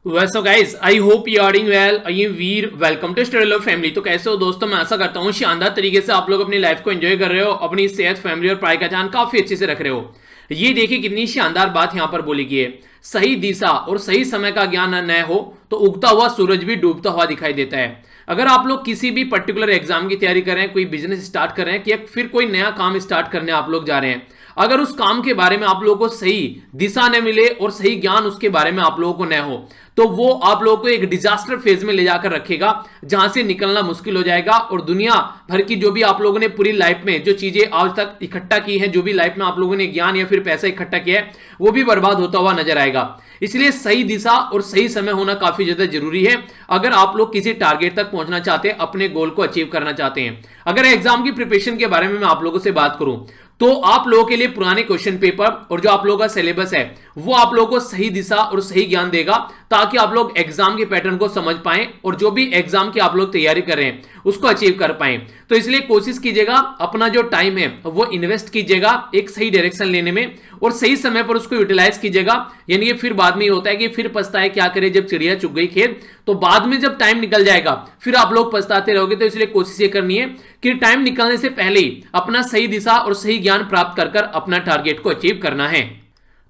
वैसे guys I hope you are doing well. I am Veer, welcome to study love family. तो कैसे हो दोस्तों, मैं आशा करता हूँ शानदार तरीके से आप लोग अपनी लाइफ को एंजॉय कर रहे हो, अपनी सेहत, फैमिली और पढ़ाई का ध्यान काफी अच्छे से रख रहे हो। ये देखिए कितनी शानदार बात यहाँ पर बोली गई है। सही दिशा और सही समय का ज्ञान न हो तो उगता हुआ सूरज भी डूबता हुआ दिखाई देता है। अगर आप लोग किसी भी पर्टिकुलर एग्जाम की तैयारी कर रहे हैं, कोई बिजनेस स्टार्ट कर रहे हैं या फिर कोई नया काम स्टार्ट करने आप लोग जा रहे हैं, अगर उस काम के बारे में आप लोगों को सही दिशा न मिले और सही ज्ञान उसके बारे में आप लोगों को न हो तो वो आप लोगों को एक डिजास्टर फेज में ले जाकर रखेगा, जहां से निकलना मुश्किल हो जाएगा। और दुनिया भर की जो भी आप लोगों ने पूरी लाइफ में जो चीजें आज तक इकट्ठा की है, जो भी लाइफ में आप लोगों ने ज्ञान या फिर पैसा इकट्ठा किया है, वो भी बर्बाद होता हुआ नजर आएगा। इसलिए सही दिशा और सही समय होना काफी ज्यादा जरूरी है अगर आप लोग किसी टारगेट तक पहुंचना चाहते हैं, अपने गोल को अचीव करना चाहते हैं। अगर एग्जाम की प्रिपरेशन के बारे में मैं आप लोगों से बात करूं तो आप लोगों के लिए पुराने क्वेश्चन पेपर और जो आप लोगों का सिलेबस है वो आप लोगों को सही दिशा और सही ज्ञान देगा, ताकि आप लोग एग्जाम के पैटर्न को समझ पाएं और जो भी एग्जाम की आप लोग तैयारी कर रहे हैं उसको अचीव कर पाएं। तो इसलिए कोशिश कीजिएगा अपना जो टाइम है वो इन्वेस्ट कीजिएगा एक सही डायरेक्शन लेने में और सही समय पर उसको यूटिलाइज कीजिएगा। यानी कि फिर बाद में ये होता है कि फिर पछताए क्या करे जब चिड़िया चुग गई खेत, तो बाद में जब टाइम निकल जाएगा फिर आप लोग पछताते रहोगे। तो इसलिए कोशिश ये करनी है कि टाइम निकलने से पहले ही अपना सही दिशा और सही ज्ञान प्राप्त कर अपना टारगेट को अचीव करना है।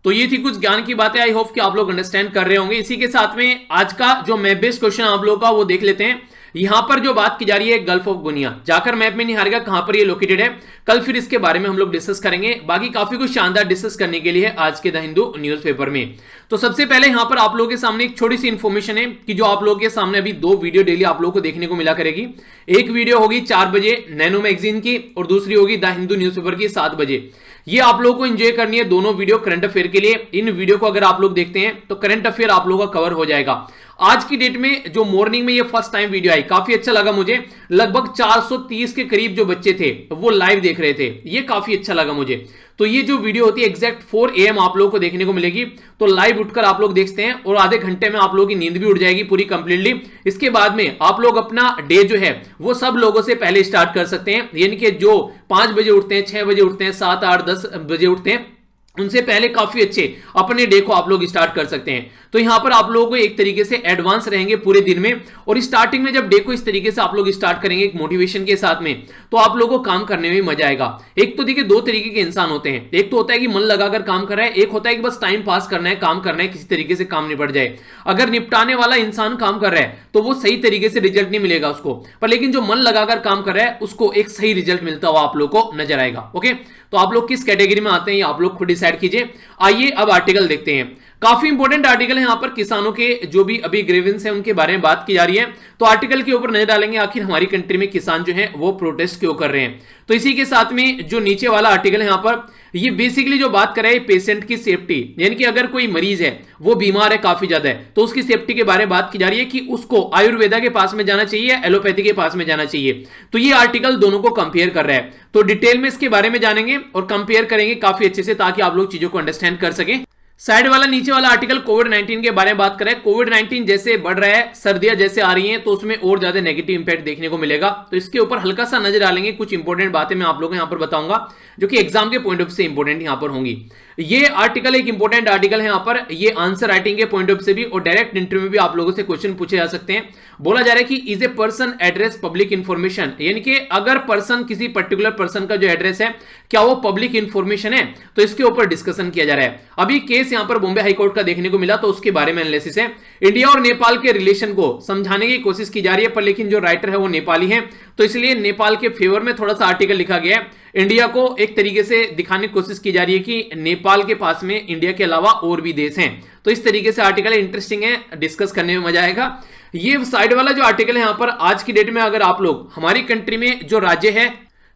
तो ये थी कुछ ज्ञान की बातें, आई होप कि आप लोग अंडरस्टैंड कर रहे होंगे। इसी के साथ में आज का जो मैप बेस्ड क्वेश्चन आप लोगों का वो देख लेते हैं। यहां पर जो बात की जा रही है गल्फ ऑफ गुनिया, जाकर मैप में नहीं हारेगा कहां पर ये लोकेटेड है, कल फिर इसके बारे में हम लोग डिस्कस करेंगे। बाकी काफी कुछ शानदार डिस्कस करने के लिए आज के द हिंदू न्यूज़पेपर में। तो सबसे पहले यहां पर आप लोगों के सामने एक छोटी सी इंफॉर्मेशन है कि जो आप लोगों के सामने अभी दो वीडियो डेली आप लोगों को देखने को मिला करेगी। एक वीडियो होगी 4 बजे नैनो मैगजीन की और दूसरी होगी द हिंदू न्यूज़पेपर की 7 बजे। ये आप लोगों को एंजॉय करनी है दोनों वीडियो करंट अफेयर के लिए। इन वीडियो को अगर आप लोग देखते हैं तो करंट अफेयर आप लोगों का कवर हो जाएगा। आज की डेट में जो मॉर्निंग में ये फर्स्ट टाइम वीडियो आई, काफी अच्छा लगा मुझे। लगभग 430 के करीब जो बच्चे थे वो लाइव देख रहे थे, ये काफी अच्छा लगा मुझे। तो ये जो वीडियो होती है एग्जैक्ट 4 AM आप लोगों को देखने को मिलेगी। तो लाइव उठकर आप लोग देखते हैं और आधे घंटे में आप लोगों की नींद भी उड़ जाएगी पूरी कंप्लीटली। इसके बाद में आप लोग अपना डे जो है वो सब लोगों से पहले स्टार्ट कर सकते हैं। यानी कि जो 5 बजे उठते हैं, 6 बजे उठते हैं, 7, 8, 10 बजे उठते हैं, उनसे पहले काफी अच्छे अपने डे को आप लोग स्टार्ट कर सकते हैं। तो यहां पर आप लोगों को एक तरीके से एडवांस रहेंगे पूरे दिन में। और स्टार्टिंग में जब डे को इस तरीके से आप लोग स्टार्ट करेंगे एक मोटिवेशन के साथ में, तो आप लोगों को काम करने में मजा आएगा। एक तो देखिए दो तरीके के इंसान होते हैं, एक तो होता है कि मन लगाकर काम कर रहा है, एक होता है कि बस टाइम पास करना है, काम करना है, किसी तरीके से काम निपट जाए। अगर निपटाने वाला इंसान काम कर रहा है तो वो सही तरीके से रिजल्ट नहीं मिलेगा उसको, पर लेकिन जो मन लगाकर काम कर रहा है उसको एक सही रिजल्ट मिलता हुआ आप लोग को नजर आएगा। ओके, तो आप लोग किस कैटेगरी में आते हैं ये आप लोग खुद डिसाइड कीजिए। आइए अब आर्टिकल देखते हैं। काफी इंपॉर्टेंट आर्टिकल है, यहां पर किसानों के जो भी अभी ग्रीवेंस है उनके बारे में बात की जा रही है। तो आर्टिकल के ऊपर नजर डालेंगे आखिर हमारी कंट्री में किसान जो है वो प्रोटेस्ट क्यों कर रहे हैं। तो इसी के साथ में जो नीचे वाला आर्टिकल है यहां पर, ये बेसिकली जो बात कर रहा है पेशेंट की सेफ्टी, यानी कि अगर कोई मरीज है वो बीमार है काफी ज्यादा है तो उसकी सेफ्टी के बारे में बात की जा रही है कि उसको आयुर्वेदा के पास में जाना चाहिए या एलोपैथी के पास में जाना चाहिए। तो ये आर्टिकल दोनों को कंपेयर कर रहा है। तो डिटेल में इसके बारे में जानेंगे और कंपेयर करेंगे काफी अच्छे से, ताकि आप लोग चीजों को अंडरस्टैंड कर सकें। साइड वाला नीचे वाला आर्टिकल कोविड-19 के बारे में बात करें। कोविड-19 जैसे बढ़ रहा है, सर्दियां जैसे आ रही हैं, तो उसमें और ज्यादा नेगेटिव इंपैक्ट देखने को मिलेगा। तो इसके ऊपर हल्का सा नजर डालेंगे, कुछ इंपॉर्टेंट बातें मैं आप लोगों को यहां पर बताऊंगा जो कि एग्जाम के पॉइंट ऑफ से इंपॉर्टेंट यहां पर होंगी। ये आर्टिकल एक इंपॉर्टेंट आर्टिकल है यहां पर, ये आंसर राइटिंग के पॉइंट ऑफ से भी और डायरेक्ट इंटरव्यू में भी आप लोगों से क्वेश्चन पूछे जा सकते हैं। बोला जा रहा है कि is a person address public information, यानी कि अगर पर्सन किसी पर्टिकुलर पर्सन का जो एड्रेस है क्या वो पब्लिक इंफॉर्मेशन है, तो इसके ऊपर डिस्कशन किया जा रहा है। अभी केस यहां पर बॉम्बे हाईकोर्ट का देखने को मिला तो उसके बारे में एनालिसिस है। इंडिया और नेपाल के रिलेशन को समझाने की कोशिश की जा रही है, पर लेकिन जो राइटर है वो नेपाली है, तो इसलिए नेपाल के फेवर में थोड़ा सा आर्टिकल लिखा गया है। इंडिया को एक तरीके से दिखाने की कोशिश की जा रही है कि नेपाल के पास में इंडिया के अलावा और भी देश हैं। तो इस तरीके से आर्टिकल इंटरेस्टिंग है, डिस्कस करने में मजा आएगा। ये साइड वाला जो आर्टिकल है यहां पर, आज की डेट में अगर आप लोग हमारी कंट्री में जो राज्य है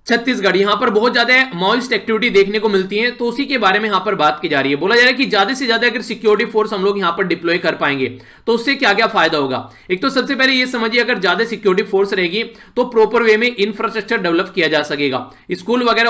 छत्तीसगढ़, यहां पर बहुत ज्यादा माओइस्ट एक्टिविटी देखने को मिलती है, तो उसी के बारे में यहां पर बात की जा रही है। बोला जा रहा है कि ज्यादा से ज्यादा अगर सिक्योरिटी फोर्स हम लोग यहां पर डिप्लॉय कर पाएंगे तो उससे क्या क्या फायदा होगा। एक तो सबसे पहले ये समझिए, अगर ज्यादा सिक्योरिटी फोर्स रहेगी तो प्रॉपर वे में इंफ्रास्ट्रक्चर डेवलप किया जा सकेगा, स्कूल वगैरह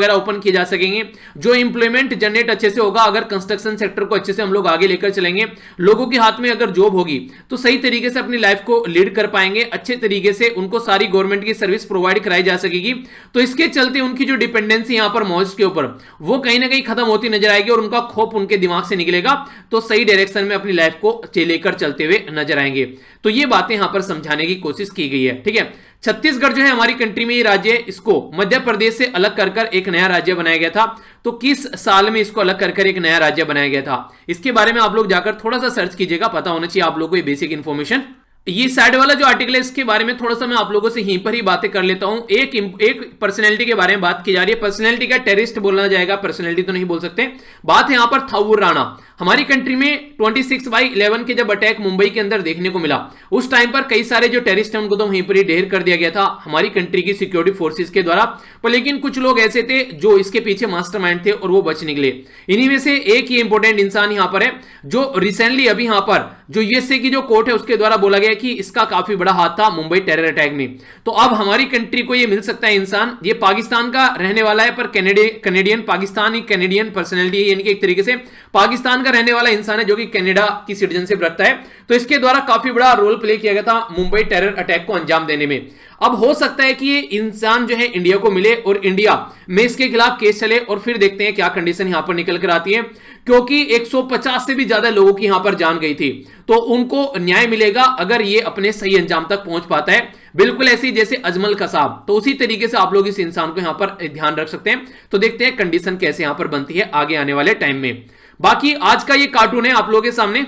ओपन किए जा सकेंगे, जो इंप्लॉयमेंट जनरेट अच्छे से होगा। अगर कंस्ट्रक्शन सेक्टर को अच्छे से हम लोग आगे लेकर चलेंगे, लोगों के हाथ में अगर जॉब होगी तो सही तरीके से अपनी लाइफ को लीड कर पाएंगे, अच्छे तरीके से उनको सारी गवर्नमेंट की सर्विस प्रोवाइड कराई जा सकेगी। तो इसके चलते उनकी जो डिपेंडेंसी यहां पर मॉइस्ट के ऊपर वो कहीं ना कहीं खत्म होती नजर आएगी और उनका खौफ उनके दिमाग से निकलेगा, तो सही डायरेक्शन में अपनी लाइफ को लेकर चलते हुए नजर आएंगे। तो ये बातें यहां पर समझाने की कोशिश की गई है। ठीक है, छत्तीसगढ़ जो है हमारी कंट्री में ये राज्य, इसको मध्य प्रदेश से अलग कर एक नया राज्य बनाया गया था। तो किस साल में इसको अलग कर एक नया राज्य बनाया गया था, इसके बारे में आप लोग जाकर थोड़ा सा सर्च कीजिएगा, पता होना चाहिए आप लोगों को ये बेसिक इंफॉर्मेशन। ये साइड वाला जो आर्टिकल है इसके बारे में थोड़ा सा मैं आप लोगों से यहीं पर ही बातें कर लेता हूं। एक पर्सनैलिटी के बारे में बात की जा रही है। पर्सनैलिटी का टेररिस्ट बोलना जाएगा, पर्सनैलिटी तो नहीं बोल सकते। बात है यहां पर थाऊर राणा। हमारी कंट्री में 26/11 के जब अटैक मुंबई के अंदर देखने को मिला, उस टाइम पर कई सारे जो टेररिस्ट हैं उनको तो वहीं पर ही ढेर कर दिया गया था हमारी कंट्री की सिक्योरिटी फोर्सेस के द्वारा। पर लेकिन कुछ लोग ऐसे थे जो इसके पीछे मास्टरमाइंड थे और वो बच निकले। इन्हीं में से एक ही इंपॉर्टेंट इंसान यहां पर है जो रिसेंटली अभी यहां पर जो यूएसए की जो कोर्ट है उसके द्वारा बोला गया कि इसका काफी बड़ा हाथ था मुंबई टेरर अटैक में। तो अब हमारी कंट्री को ये मिल सकता है इंसान, ये पाकिस्तान का रहने वाला है पर कैनेडियन पाकिस्तानी कैनेडियन पर्सनैलिटी है, यानी कि एक तरीके से पाकिस्तान का रहने वाला इंसान है जो कि कनाडा की सिटीजनशिप रखता है। तो इसके द्वारा काफी बड़ा रोल प्ले किया गया था मुंबई टेरर अटैक को अंजाम देने में। अब हो सकता है कि ये इंसान जो है इंडिया को मिले और इंडिया में इसके खिलाफ केस चले और फिर देखते हैं क्या कंडीशन यहां पर निकल कर आती है, क्योंकि 150 से भी ज्यादा लोगों की यहां पर जान गई थी। तो उनको न्याय मिलेगा अगर ये अपने सही अंजाम तक पहुंच पाता है, बिल्कुल ऐसी जैसे अजमल कसाब। तो उसी तरीके से आप लोग इस इंसान को यहां पर ध्यान रख सकते हैं। तो देखते हैं कंडीशन कैसे यहां पर बनती है आगे आने वाले टाइम में। बाकी आज का ये कार्टून है आप लोगों के सामने,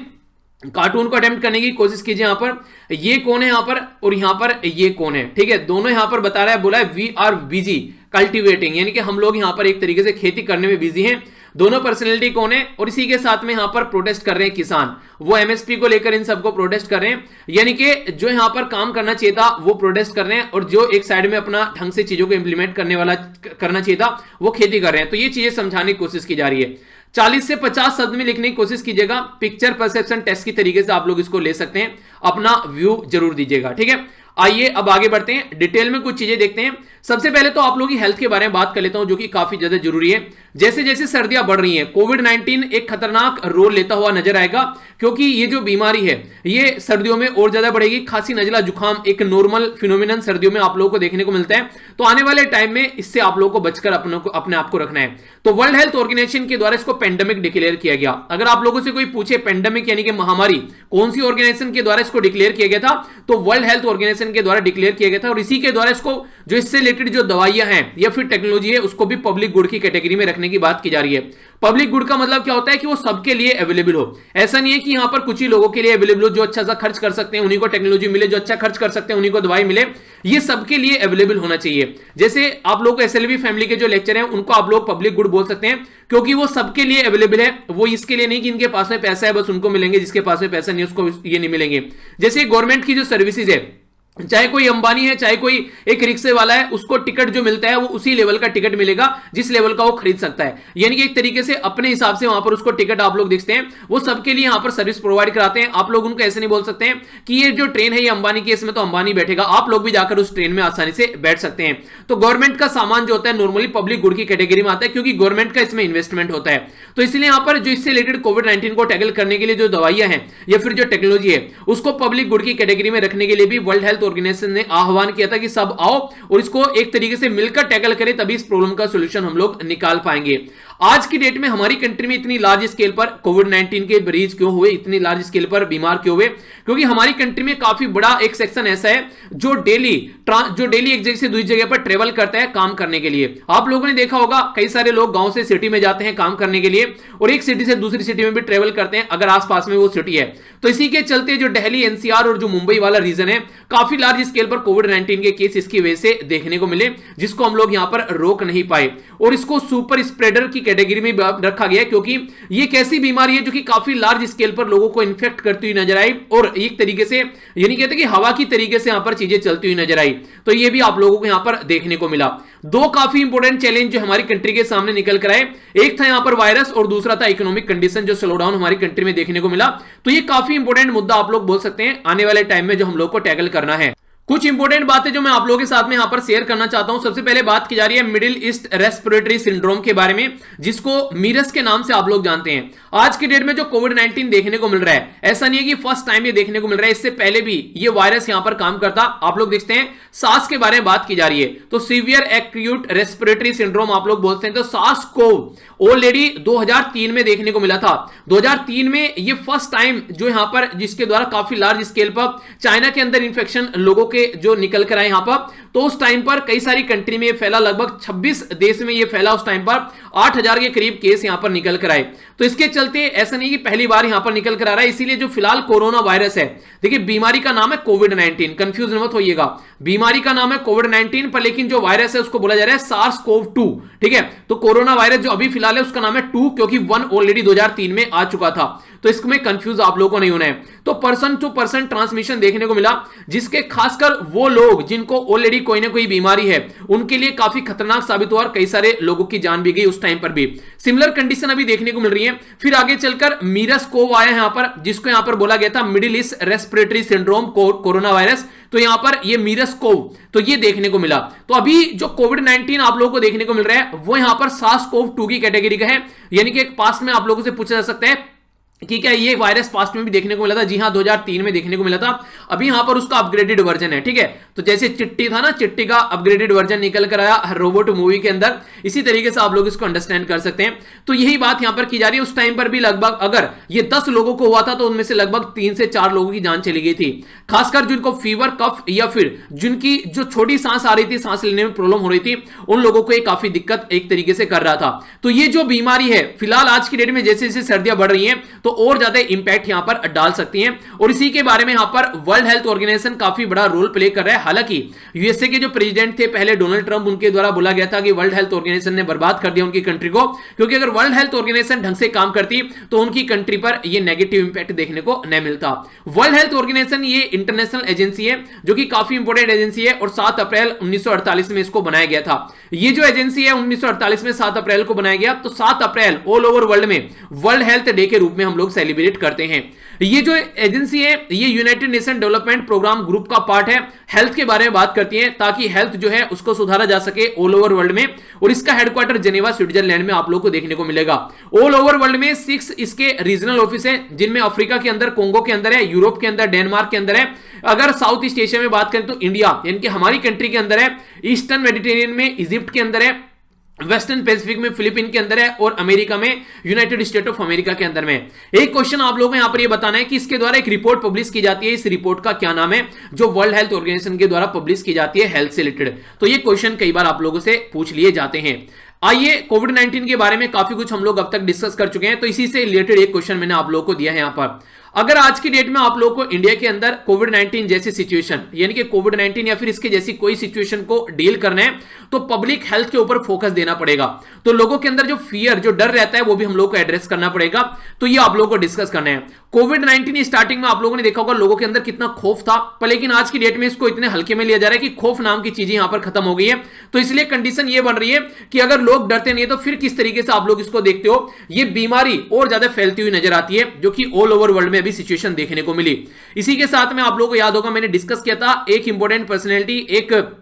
कार्टून को अटेम्प्ट करने की कोशिश कीजिए। यहां पर ये कौन है यहां पर और यहां पर ये कौन है, ठीक है। दोनों यहां पर बता रहा है, बोला है वी आर बिजी कल्टिवेटिंग, यानी कि हम लोग यहां पर एक तरीके से खेती करने में बिजी हैं। दोनों पर्सनैलिटी कौन है, और इसी के साथ में यहां पर प्रोटेस्ट कर रहे हैं किसान, वो एमएसपी को लेकर इन सबको प्रोटेस्ट कर रहे हैं, यानी कि जो यहां पर काम करना चाहिए था वो प्रोटेस्ट कर रहे हैं और जो एक साइड में अपना ढंग से चीजों को इंप्लीमेंट करना चाहिए था वो खेती कर रहे हैं। तो ये चीजें समझाने की कोशिश की जा रही है। 40 से 50 शब्द में लिखने की कोशिश कीजिएगा। पिक्चर परसेप्शन टेस्ट की तरीके से आप लोग इसको ले सकते हैं, अपना व्यू जरूर दीजिएगा, ठीक है। आइए अब आगे बढ़ते हैं, डिटेल में कुछ चीजें देखते हैं। सबसे पहले तो आप लोगों की हेल्थ के बारे में बात कर लेता हूं, जो कि काफी ज्यादा जरूरी है। जैसे जैसे सर्दियां बढ़ रही हैं, कोविड-19 एक खतरनाक रोल लेता हुआ नजर आएगा, क्योंकि ये जो बीमारी है ये सर्दियों में और ज्यादा बढ़ेगी। खांसी, नजला, जुकाम एक नॉर्मल फिनोमिनन सर्दियों में आप लोगों को देखने को मिलता है। तो आने वाले टाइम में इससे आप लोगों को बचकर अपने आप को रखना है। तो वर्ल्ड हेल्थ ऑर्गेनाइजेशन के द्वारा इसको पेंडेमिक डिक्लेयर किया गया। अगर आप लोगों से कोई पूछे पेंडेमिक यानी कि महामारी कौन सी ऑर्गेनाइजेशन के द्वारा इसको डिक्लेयर किया गया था, तो वर्ल्ड हेल्थ ऑर्गेनाइजेशन के द्वारा डिक्लेयर किया गया था। और इसी के द्वारा इसको जो इससे रिलेटेड जो दवाइयां हैं या फिर टेक्नोलॉजी है उसको भी पब्लिक गुड की कैटेगरी में रखने की बात की जा रही है। पब्लिक गुड का मतलब क्या होता है कि वो सबके लिए अवेलेबल हो। ऐसा नहीं है कि यहां पर कुछ ही लोगों के लिए अवेलेबल हो, जो अच्छा सा खर्च कर सकते हैं उन्हीं को टेक्नोलॉजी मिले, जो अच्छा खर्च कर सकते हैं उन्हीं को दवाई मिले। ये सबके लिए अवेलेबल होना चाहिए। जैसे आप लोग एसएलवी फैमिली के जो लेक्चर हैं उनको आप लोग पब्लिक गुड बोल सकते हैं, क्योंकि वो सबके लिए अवेलेबल है। वो इसके लिए नहीं कि इनके पास में पैसा है बस उनको मिलेंगे, जिसके पास में पैसा नहीं उसको ये नहीं मिलेंगे। जैसे गवर्नमेंट की जो सर्विसेज है, चाहे कोई अंबानी है चाहे कोई एक रिक्शे वाला है, उसको टिकट जो मिलता है वो उसी लेवल का टिकट मिलेगा जिस लेवल का वो खरीद सकता है। यानी कि एक तरीके से अपने हिसाब से वहां पर उसको टिकट आप लोग देखते हैं, वो सबके लिए यहां पर सर्विस प्रोवाइड कराते हैं। आप लोग उनको ऐसे नहीं बोल सकते हैं कि ये जो ट्रेन है ये अंबानी की, इसमें तो अंबानी बैठेगा। आप लोग भी जाकर उस ट्रेन में आसानी से बैठ सकते हैं। तो गवर्नमेंट का सामान जो होता है नॉर्मली पब्लिक गुड की कैटेगरी में आता है, क्योंकि गवर्नमेंट का इसमें इन्वेस्टमेंट होता है। तो इसलिए यहां पर जो इससे रिलेटेड कोविड-19 को टैकल करने के लिए जो दवाइयां हैं या फिर जो टेक्नोलॉजी है उसको पब्लिक गुड की कैटेगरी में रखने के लिए भी वर्ल्ड हेल्थ ऑर्गेनाइजेशन ने आह्वान किया था कि सब आओ और इसको एक तरीके से मिलकर टैकल करें, तभी इस प्रॉब्लम का सॉल्यूशन हम लोग निकाल पाएंगे। आज की डेट में हमारी कंट्री में इतनी लार्ज स्केल पर कोविड-19 के मरीज क्यों हुए, इतनी लार्ज स्केल पर बीमार क्यों हुए? क्योंकि हमारी कंट्री में काफी बड़ा एक सेक्शन ऐसा है जो डेली एक जगह से दूसरी जगह पर ट्रेवल करता है काम करने के लिए। आप लोगों ने देखा होगा कई सारे लोग गांव से सिटी में जाते हैं काम करने के लिए, और एक सिटी से दूसरी सिटी में भी ट्रेवल करते हैं अगर आसपास में वो सिटी है। तो इसी के चलते जो दिल्ली, एनसीआर और जो मुंबई वाला रीजन है, काफी लार्ज स्केल पर कोविड-19 के केस इसकी वजह से देखने को मिले, जिसको हम लोग यहां पर रोक नहीं पाए और इसको सुपर स्प्रेडर की कैटेगरी में रखा गया, क्योंकि ये एक ऐसी बीमारी है जो कि काफी लार्ज स्केल पर लोगों को इन्फेक्ट करती हुई नजर आई और एक तरीके से यानी कहते हैं कि हवा की तरीके से यहां पर चीजें चलती हुई नजर आई। तो ये भी आप लोगों को यहां पर देखने को मिला। दो काफी इंपोर्टेंट चैलेंज जो हमारी कंट्री के सामने निकल कर आए, एक था यहां पर वायरस और दूसरा था इकोनॉमिक कंडीशन, जो स्लोडाउन हमारी कंट्री में देखने को मिला। तो ये काफी इंपोर्टेंट मुद्दा आप लोग बोल सकते हैं आने वाले टाइम में जो हम लोग को टैकल करना है। कुछ इंपॉर्टेंट बातें जो मैं आप लोगों के साथ में यहां पर शेयर करना चाहता हूं। सबसे पहले बात की जा रही है मिडिल ईस्ट रेस्पिरेटरी सिंड्रोम के बारे में, जिसको मीरस के नाम से आप लोग जानते हैं। आज की डेट में जो कोविड-19 देखने को मिल रहा है, ऐसा नहीं है कि फर्स्ट टाइम ये देखने को मिल रहा है, इससे पहले भी ये वायरस यहां पर काम करता। आप लोग देखते हैं सास के बारे में बात की जा रही है, तो सीवियर एक्यूट रेस्पिरेटरी सिंड्रोम आप लोग बोलते हैं। तो सास कोव ऑलरेडी 2003 में देखने को मिला था। 2003 में ये फर्स्ट टाइम जो यहां पर, जिसके द्वारा काफी लार्ज स्केल पर चाइना के अंदर इंफेक्शन लोगों के जो निकल कर आए यहां पर, तो उस टाइम पर कई सारी कंट्री में ये फैला, लगभग 26 देश में ये फैला। उस टाइम पर 8000 के करीब केस यहां पर निकल कर आए। तो इसके चलते ऐसा नहीं कि पहली बार यहां पर निकल कर आ रहा है, इसीलिए जो फिलहाल कोरोना वायरस है, देखिए बीमारी का नाम है कोविड-19, कंफ्यूज मत होइएगा, बीमारी का नाम है कोविड-19 पर, लेकिन जो वायरस है उसको बोला जा रहा है सार्स-कोव-2। ठीक है, तो कोरोना वायरस जो अभी फिलहाल है उसका नाम है 2, क्योंकि 1 ऑलरेडी 2003 में आ चुका था। तो इसमें कंफ्यूज आप लोगों को नहीं होना है। तो पर्सन टू पर्सन ट्रांसमिशन देखने को मिला, जिसके खासकर वो लोग जिनको ऑलरेडी कोई ना कोई बीमारी है उनके लिए काफी खतरनाक साबित हुआ और कई सारे लोगों की जान भी गई उस टाइम पर भी। सिमिलर कंडीशन अभी देखने को मिल रही है। फिर आगे चलकर मीरस कोव आया यहां पर, जिसको यहां पर बोला गया था middle east respiratory syndrome corona virus. तो यहां पर ये मीरस कोव, तो ये देखने को मिला। तो अभी जो कोविड-19 आप लोगों को देखने को मिल रहा है वो यहां पर सार्स-कोव-2 की कैटेगरी का है, यानी कि एक पास्ट में आप लोगों से पूछा जा सकता है कि क्या ये वायरस पास्ट में भी देखने को मिला था। जी हां, 2003 में देखने को मिला था। अभी यहां पर उसका अपग्रेडेड वर्जन है। ठीक है, तो जैसे चिट्टी था ना, चिट्टी का अपग्रेडेड वर्जन निकल कर आया रोबोट मूवी के अंदर, इसी तरीके से आप लोग इसको अंडरस्टैंड कर सकते हैं। तो यही बात यहां पर की जा रही है। उस टाइम पर भी लगभग अगर ये 10 लोगों को हुआ था तो उनमें से लगभग 3 से 4 लोगों की जान चली गई थी। खासकर जिनको फीवर, कफ या फिर जिनकी जो छोटी सांस आ रही थी, सांस लेने में प्रॉब्लम हो रही थी, उन लोगों को ये काफी दिक्कत एक तरीके से कर रहा था। तो ये जो बीमारी है फिलहाल आज की डेट में जैसे जैसे सर्दियां बढ़ रही हैं तो और ज्यादा इंपैक्ट यहां पर डाल सकती हैं। और इसी के बारे में यहां पर वर्ल्ड हेल्थ ऑर्गेनाइजेशन काफी बड़ा रोल प्ले कर रहा है। हालांकि यूएसए के जो प्रेसिडेंट थे पहले डोनाल्ड ट्रंप, उनके द्वारा बोला गया था कि वर्ल्ड हेल्थ ऑर्गेनाइजेशन ने बर्बाद कर दिया उनकी कंट्री को, क्योंकि अगर वर्ल्ड हेल्थ ऑर्गेनाइजेशन ढंग से काम करती तो उनकी कंट्री पर यह नेगेटिव इंपैक्ट देखने को नहीं मिलता। वर्ल्ड हेल्थ ऑर्गेनाइजेशन ये इंटरनेशनल एजेंसी है जो कि काफी इंपॉर्टेंट एजेंसी है और 7 अप्रैल 1948 में इसको बनाया गया था। ये जो एजेंसी है 1948 में 7 अप्रैल को बनाया गया। तो 7 अप्रैल ऑल ओवर वर्ल्ड में वर्ल्ड हेल्थ डे के रूप में हम लोग सेलिब्रेट करते हैं। ये जो एजेंसी है ये United Nation Development Program group का पार्ट है। हेल्थ के बारे में बात करती है ताकि हेल्थ जो है उसको सुधारा जा सके ऑल ओवर वर्ल्ड में। और इसका हेडक्वार्टर जेनेवा स्विट्जरलैंड में आप लोग को देखने को मिलेगा। ऑल ओवर वर्ल्ड में 6 इसके रीजनल ऑफिस है, जिनमें अफ्रीका के अंदर कोंगो के अंदर है, यूरोप के अंदर डेनमार्क के अंदर है। अगर साउथ ईस्ट एशिया में बात करें तो इंडिया यानी कि हमारी कंट्री के अंदर है, ईस्टर्न मेडिटेरियन में इजिप्ट के अंदर है, वेस्टर्न पैसिफिक में फिलीपीन के अंदर है और अमेरिका में यूनाइटेड स्टेट ऑफ अमेरिका के अंदर में। एक क्वेश्चन आप लोगों को यहां पर यह बताना है कि इसके द्वारा एक रिपोर्ट पब्लिश की जाती है, इस रिपोर्ट का क्या नाम है जो वर्ल्ड हेल्थ ऑर्गेनाइजेशन के द्वारा पब्लिश की जाती है हेल्थ से रिलेटेड। तो ये क्वेश्चन कई बार आप लोगों से पूछ लिए जाते हैं। आइए कोविड-19 के बारे में काफी कुछ हम लोग अब तक डिस्कस कर चुके हैं, तो इसी से रिलेटेड एक क्वेश्चन मैंने आप लोगों को दिया है यहां पर। अगर आज की डेट में आप लोगों को इंडिया के अंदर कोविड-19 जैसी सिचुएशन यानी कि कोविड-19 या फिर इसके जैसी कोई सिचुएशन को डील करना है तो पब्लिक हेल्थ के ऊपर फोकस देना पड़ेगा। तो लोगों के अंदर जो फियर, जो डर रहता है वो भी हम लोगों को एड्रेस करना पड़ेगा। तो ये आप लोगों को डिस्कस करना है। कोविड-19 स्टार्टिंग में आप लोगों ने देखा होगा लोगों के अंदर कितना खौफ था, पर लेकिन आज की डेट में इसको इतने हल्के में लिया जा रहा है कि खौफ नाम की चीजें यहां पर खत्म हो गई है। तो इसलिए कंडीशन ये बन रही है कि अगर लोग डरते नहीं है तो फिर किस तरीके से आप लोग इसको देखते हो, ये बीमारी और ज्यादा फैलती हुई नजर आती है, जो कि ऑल ओवर वर्ल्ड में अभी सिचुएशन देखने को मिली। इसी के साथ में आप लोगों को याद होगा मैंने डिस्कस किया था एक इंपॉर्टेंट पर्सनैलिटी, एक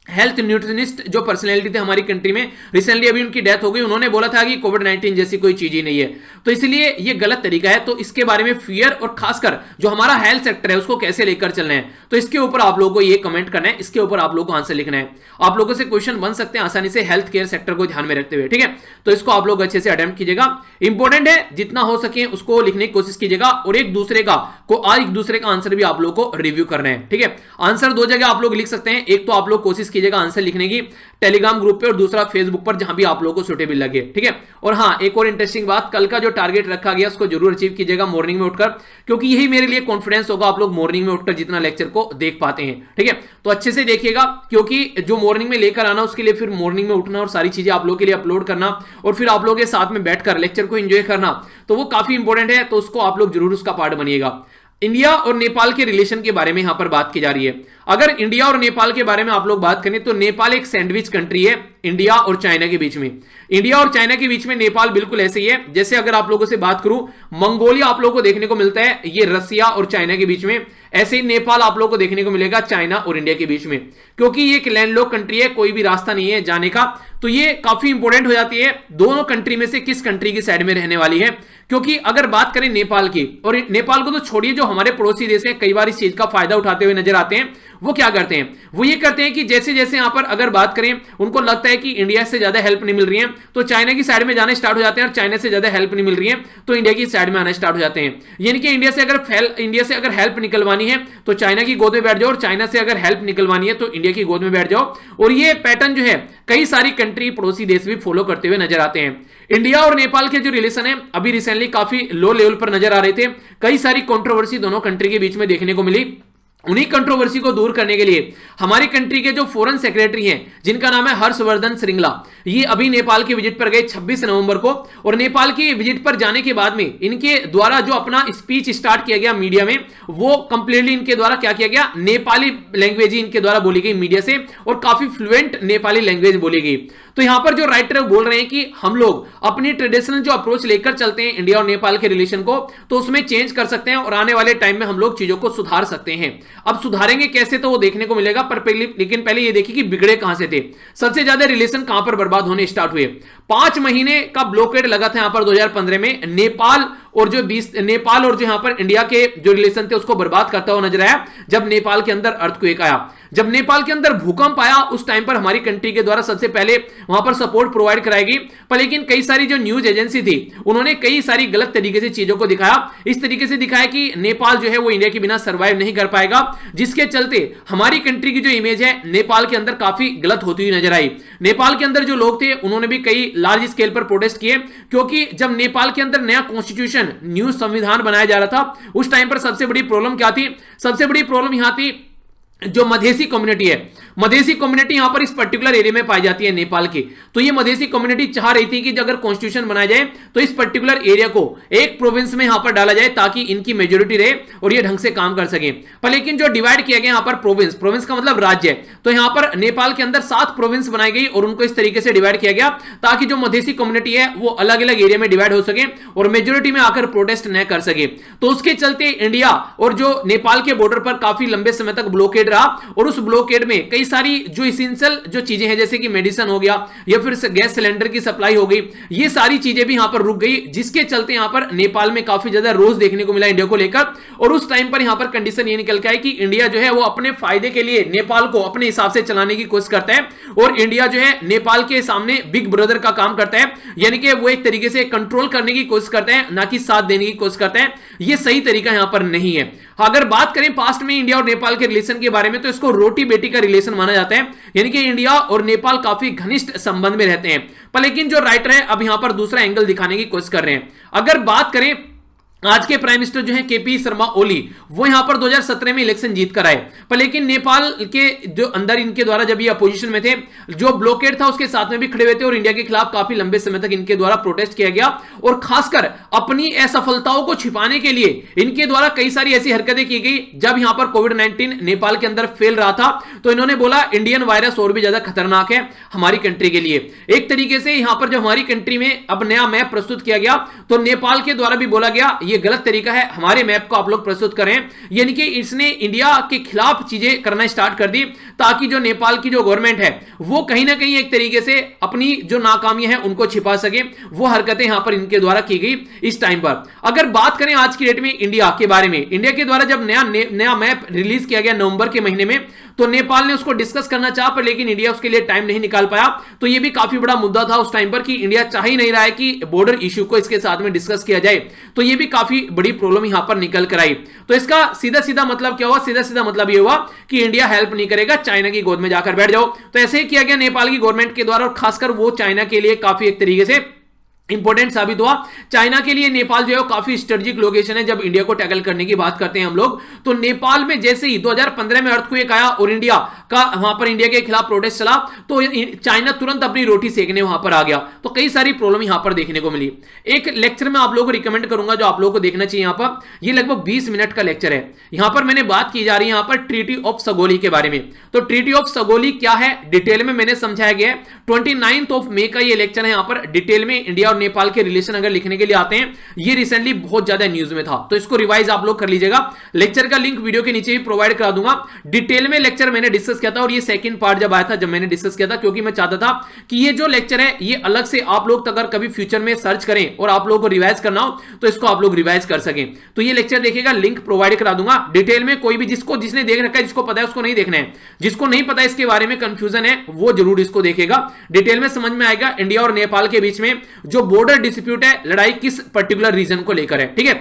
हेल्थ न्यूट्रिशनिस्ट जो पर्सनैलिटी थे हमारी कंट्री में, रिसेंटली अभी उनकी डेथ हो गई। उन्होंने बोला था कि कोविड-19 जैसी कोई चीज ही नहीं है। तो इसलिए ये गलत तरीका है। तो इसके बारे में फियर और खासकर जो हमारा हेल्थ सेक्टर है उसको कैसे लेकर चलना है, तो इसके ऊपर आप लोगों को ये कमेंट करना है, इसके ऊपर आप लोगों को आंसर लिखना है। आप लोगों से क्वेश्चन बन सकते हैं आसानी से हेल्थ केयर सेक्टर को ध्यान में रखते हुए, ठीक है। तो इसको आप लोग अच्छे से अटेम्प्ट कीजिएगा, इंपॉर्टेंट है, जितना हो सके उसको लिखने की कोशिश कीजिएगा। और एक दूसरे का आंसर भी आप लोग को रिव्यू करना है, ठीक है। आंसर 2 जगह आप लोग लिख सकते हैं, एक तो आप लोग कोशिश कीजिएगा आंसर लिखने की टेलीग्राम ग्रुप पे और दूसरा फेसबुक पर, जहां भी आप लोगों को सुटेबल लगे, ठीक है। और हाँ, एक और इंटरेस्टिंग बात, कल का जो टारगेट रखा गया उसको जरूर अचीव कीजिएगा मॉर्निंग में उठकर, क्योंकि यही मेरे लिए कॉन्फिडेंस होगा आप लोग मॉर्निंग में उठकर जितना लेक्चर को देख पाते हैं, ठीक है। तो अच्छे से देखिएगा, क्योंकि जो मॉर्निंग में लेकर आना उसके लिए फिर मॉर्निंग में उठना और सारी चीजें आप लोगों के लिए अपलोड करना और फिर आप लोगों के साथ में बैठकर लेक्चर को एंजॉय करना, तो वो काफी इंपॉर्टेंट है। तो उसको आप लोग जरूर उसका पार्ट बनिएगा। इंडिया और नेपाल के रिलेशन के बारे में यहां पर बात की जा रही है। अगर इंडिया और नेपाल के बारे में आप लोग बात करें तो नेपाल एक सैंडविच कंट्री है इंडिया और चाइना के बीच में। इंडिया और चाइना के बीच में नेपाल बिल्कुल ऐसे ही है जैसे अगर आप लोगों से बात करूं मंगोलिया आप लोगों को देखने को मिलता है, ये रसिया और चाइना के बीच में, ऐसे ही नेपाल आप लोगों को देखने को मिलेगा चाइना और इंडिया के बीच में। क्योंकि ये एक लैंडलॉक कंट्री है, कोई भी रास्ता नहीं है जाने का, तो ये काफी इंपॉर्टेंट हो जाती है दोनों कंट्री में से किस कंट्री की साइड में रहने वाली है। क्योंकि अगर बात करें नेपाल की, और नेपाल को तो छोड़िए, जो हमारे पड़ोसी देश हैं कई बार इस चीज का फायदा उठाते हुए नजर आते हैं, वो क्या करते हैं, वो ये करते हैं कि जैसे जैसे यहां पर अगर बात करें उनको लगता है कि इंडिया से ज्यादा हेल्प नहीं मिल रही है तो चाइना की साइड में जाना स्टार्ट हो जाते हैं, और चाइना से ज्यादा हेल्प नहीं मिल रही है तो इंडिया की साइड में आना स्टार्ट हो जाते हैं। यानी कि इंडिया से अगर हेल्प निकलवानी है तो चाइना की गोद में बैठ जाओ, और चाइना से अगर हेल्प निकलवानी है तो इंडिया की गोद में बैठ जाओ। और ये पैटर्न जो है कई सारी कंट्री पड़ोसी देश भी फॉलो करते हुए नजर आते हैं। इंडिया और नेपाल के जो रिलेशन है अभी रिसेंटली काफी लो लेवल पर नजर आ रहे थे, कई सारी कंट्रोवर्सी दोनों कंट्री के बीच में देखने को मिली। उन्हीं कंट्रोवर्सी को दूर करने के लिए हमारी कंट्री के जो फॉरेन सेक्रेटरी हैं जिनका नाम है हर्षवर्धन श्रृंगला, ये अभी नेपाल की विजिट पर गए 26 नवंबर को, और नेपाल की विजिट पर जाने के बाद में इनके द्वारा जो अपना स्पीच स्टार्ट किया गया मीडिया में, वो कंप्लीटली इनके द्वारा क्या किया गया, नेपाली लैंग्वेज ही इनके द्वारा बोली गई मीडिया से, और काफी फ्लुएंट नेपाली लैंग्वेज बोली गई। तो यहां पर जो राइटर बोल रहे हैं कि हम लोग अपनी ट्रेडिशनल जो अप्रोच लेकर चलते हैं इंडिया और नेपाल के रिलेशन को, तो उसमें चेंज कर सकते हैं और आने वाले टाइम में हम लोग चीजों को सुधार सकते हैं। अब सुधारेंगे कैसे तो वो देखने को मिलेगा, पर लेकिन पहले ये देखिए कि बिगड़े कहां से थे, सबसे ज्यादा रिलेशन कहां पर बर्बाद होने स्टार्ट हुए। 5 महीने का ब्लॉकेड लगा था यहां पर 2015 में, नेपाल और जो यहां पर इंडिया के जो रिलेशन थे उसको बर्बाद करता हुआ नजर आया जब नेपाल के अंदर अर्थक्वेक आया, जब नेपाल के अंदर भूकंप आया, उस टाइम पर हमारी कंट्री के द्वारा सबसे पहले वहां पर सपोर्ट प्रोवाइड कराई गई। पर लेकिन कई सारी जो न्यूज एजेंसी थी उन्होंने कई सारी गलत तरीके से चीजों को दिखाया, इस तरीके से दिखाया कि नेपाल जो है वो इंडिया के बिना सर्वाइव नहीं कर पाएगा, जिसके चलते हमारी कंट्री की जो इमेज है नेपाल के अंदर काफी गलत होती हुई नजर आई। नेपाल के अंदर जो लोग थे उन्होंने भी कई लार्ज स्केल पर प्रोटेस्ट किए, क्योंकि जब नेपाल के अंदर नया कॉन्स्टिट्यूशन, न्यू संविधान बनाया जा रहा था, उस टाइम पर सबसे बड़ी प्रॉब्लम क्या थी, सबसे बड़ी प्रॉब्लम यहां थी जो मधेसी कम्युनिटी है। मधेसी कम्युनिटी यहां पर इस पर्टिकुलर एरिया में पाई जाती है नेपाल की, तो ये मधेसी कम्युनिटी चाह रही थी कि अगर कॉन्स्टिट्यूशन बनाया जाए तो इस पर्टिकुलर एरिया को एक प्रोविंस में यहां पर डाला जाए ताकि इनकी मेजोरिटी रहे और ये ढंग से काम कर सके। पर लेकिन जो डिवाइड किया गया यहां पर प्रोविंस का मतलब राज्य है, तो यहां पर नेपाल के अंदर 7 प्रोविंस बनाई गई और उनको इस तरीके से डिवाइड किया गया ताकि जो मधेसी कम्युनिटी है वो अलग अलग एरिया में डिवाइड हो सके और मेजोरिटी में आकर प्रोटेस्ट न कर सके। तो उसके चलते इंडिया और जो नेपाल के बॉर्डर पर काफी लंबे समय तक ब्लॉकेड रहा, और उस ब्लॉकेड में कई सारी जो एसेंशियल जो चीजें हैं जैसे कि मेडिसिन हो गया या फिर गैस सिलेंडर की सप्लाई हो गई, ये सारी चीजें भी यहां पर रुक गई, जिसके चलते यहां पर नेपाल में काफी ज्यादा रोज देखने को मिला इंडिया को लेकर। और उस टाइम पर यहां पर कंडीशन ये निकल के आई कि इंडिया जो है वो अपने फायदे के लिए नेपाल को अपने हिसाब से चलाने की कोशिश करता है, और इंडिया जो है नेपाल के सामने बिग ब्रदर का काम करता है, यानी कि वो एक तरीके से कंट्रोल करने की कोशिश करता है, ना कि साथ देने की कोशिश करता है। ये सही तरीका यहां पर नहीं है। अगर बात करें पास्ट में इंडिया और नेपाल के रिलेशन के बारे में, तो इसको रोटी बेटी का रिलेशन माना जाता है, यानी कि इंडिया और नेपाल काफी घनिष्ठ संबंध में रहते हैं। पर लेकिन जो राइटर है अब यहां पर दूसरा एंगल दिखाने की कोशिश कर रहे हैं। अगर बात करें आज के प्राइम मिनिस्टर जो है केपी शर्मा ओली, वो यहां पर 2017 में इलेक्शन जीत कर आए, पर लेकिन नेपाल के जो अंदर इनके द्वारा जब ये अपोजिशन में थे, जो ब्लॉकेड था उसके साथ में भी खड़े हुए थे और इंडिया के खिलाफ काफी लंबे समय तक इनके द्वारा प्रोटेस्ट किया गया। और खासकर अपनी असफलताओं को छिपाने के लिए इनके द्वारा कई सारी ऐसी हरकतें की गई। जब यहां पर कोविड-19 नेपाल के अंदर फैल रहा था तो इन्होंने बोला इंडियन वायरस और भी ज्यादा खतरनाक है हमारी कंट्री के लिए। एक तरीके से यहां पर जब हमारी कंट्री में अब नया मैप प्रस्तुत किया गया तो नेपाल के द्वारा भी बोला गया ये गलत तरीका है, हमारे मैप को आप लोग प्रस्तुत करें। यानी कि इसने इंडिया के खिलाफ चीजें करना स्टार्ट कर दी ताकि जो नेपाल की जो गवर्नमेंट है वो कहीं ना कहीं एक तरीके से अपनी जो नाकामियां हैं उनको छिपा सके। वो हरकतें यहां पर इनके द्वारा की गई इस टाइम पर। अगर बात करें आज की डेट में इंडिया के बारे में, इंडिया के द्वारा जब नया मैप रिलीज किया गया नवंबर के महीने में, तो नेपाल ने उसको डिस्कस करना चाहा पर लेकिन इंडिया उसके लिए टाइम नहीं निकाल पाया। तो ये भी काफी बड़ा मुद्दा था उस टाइम पर कि इंडिया चाह ही नहीं रहा है कि बॉर्डर इश्यू को इसके साथ में डिस्कस किया जाए। तो ये भी काफी बड़ी प्रॉब्लम यहां पर निकल कर आई। तो इसका सीधा सीधा मतलब क्या हुआ, सीधा सीधा मतलब ये हुआ कि इंडिया हेल्प नहीं करेगा, चाइना की गोद में जाकर बैठ जाओ। तो ऐसे ही किया गया नेपाल की गवर्नमेंट के द्वारा, और खासकर वो चाइना के लिए काफी एक तरीके से इंपॉर्टेंट साबित हुआ। चाइना के लिए नेपाल जो है काफी स्ट्रेटेजिक लोकेशन है। जब इंडिया को टैकल करने की बात करते हैं हम लोग, तो नेपाल में जैसे ही 2015 में अर्थक्वेक आया और इंडिया का वहां पर इंडिया के खिलाफ प्रोटेस्ट चला तो चाइना तुरंत अपनी रोटी सेकने वहां पर आ गया, तो कई सारी प्रॉब्लम यहां पर देखने को मिली। एक लेक्चर में आप लोगों को रिकमेंड करूंगा जो आप लोगों को देखना चाहिए। यहां पर ये लगभग 20 मिनट का लेक्चर है। यहां पर मैंने बात की जा रही है यहां पर ट्रीटी ऑफ सगोली के बारे में। तो ट्रीटी ऑफ सगोली क्या है डिटेल में मैंने समझाया गया है। 29 मई का ये लेक्चर है। यहां पर डिटेल में इंडिया और नेपाल के रिलेशन अगर लिखने के लिए आते हैं, ये रिसेंटली बहुत ज्यादा न्यूज में था, तो इसको रिवाइज आप लोग कर लीजिएगा। लेक्चर का लिंक वीडियो के नीचे भी प्रोवाइड करा दूंगा। डिटेल में लेक्चर मैंने डिस्कस किया था और ये सेकंड पार्ट जब आया था, जब मैंने डिस्कस किया था, क्योंकि मैं चाहता था कि ये जो लेक्चर है ये अलग से आप लोग अगर कभी फ्यूचर में सर्च करें और आप लोगों को रिवाइज करना हो तो इसको आप लोग रिवाइज कर सकें। तो ये लेक्चर देखिएगा, लिंक प्रोवाइड करा दूंगा। डिटेल में कोई भी जिसने देख रखा है, जिसको पता है उसको नहीं देखना है, जिसको नहीं पता इसके बारे में कंफ्यूजन है वो जरूर इसको देखेगा। डिटेल में समझ में आएगा इंडिया और नेपाल के बीच में जो बॉर्डर डिस्प्यूट है, लड़ाई किस पर्टिकुलर रीजन को लेकर है। ठीक है,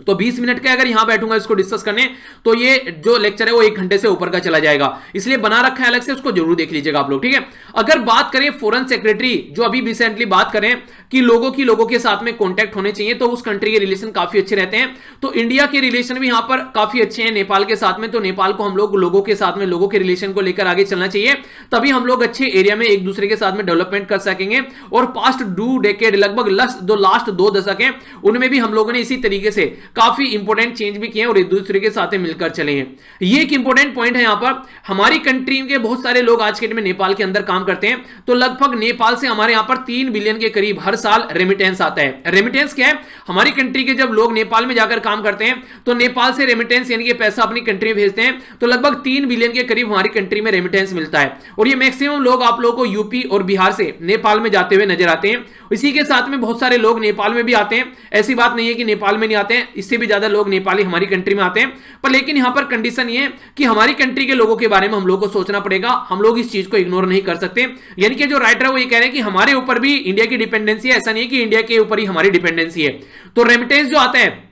तो 20 मिनट के अगर यहां बैठूंगा इसको डिस्कस करने तो ये जो लेक्चर है वो 1 घंटे से ऊपर का चला जाएगा, इसलिए बना रखा है अलग से, उसको जरूर देख लीजिएगा आप लोग। ठीक है, अगर बात करें फॉरेन सेक्रेटरी जो अभी रिसेंटली बात करें कि लोगों के साथ में कांटेक्ट होने चाहिए, तो उस कंट्री के रिलेशन काफी अच्छे रहते हैं। तो इंडिया के रिलेशन भी यहां पर काफी अच्छे हैं नेपाल के साथ में। तो नेपाल को हम लोग लोगों के साथ में, लोगों के रिलेशन को लेकर आगे चलना चाहिए, तभी हम लोग अच्छे एरिया में एक दूसरे के साथ में डेवलपमेंट कर सकेंगे। और पास्ट 2 डेकेड लगभग लास्ट 2 दशक है, उनमें भी हम लोगों ने इसी तरीके से काफी इंपोर्टेंट चेंज भी किए और एक दूसरे के साथ मिलकर चले हैं। ये एक इंपोर्टेंट पॉइंट है। यहां पर हमारी कंट्री के बहुत सारे लोग आज के डेट में नेपाल के अंदर काम करते हैं, तो लगभग नेपाल से हमारे यहां पर 3 बिलियन के करीब हर साल रेमिटेंस आता है। रेमिटेंस क्या है? हमारी कंट्री के जब लोग नेपाल में जाकर काम करते हैं तो नेपाल से रेमिटेंस यानी कि पैसा अपनी कंट्री में भेजते हैं, तो लगभग 3 बिलियन के करीब हमारी कंट्री में रेमिटेंस मिलता है। और ये मैक्सिमम लोग आप लोगों को यूपी और बिहार से नेपाल में जाते हुए नजर आते हैं। इसी के साथ में बहुत सारे लोग नेपाल में भी आते हैं, ऐसी बात नहीं है कि नेपाल में नहीं आते हैं, इससे भी ज्यादा लोग नेपाली हमारी कंट्री में आते हैं। पर लेकिन यहां पर कंडीशन ये है कि हमारी कंट्री के लोगों के बारे में हम लोग को सोचना पड़ेगा, हम लोग इस चीज को इग्नोर नहीं कर सकते। यानी कि जो राइटर है वो ये कह रहे हैं कि हमारे ऊपर भी इंडिया की डिपेंडेंसी है, ऐसा नहीं है कि इंडिया के ऊपर ही हमारी डिपेंडेंसी है। तो रेमिटेंस जो आता है,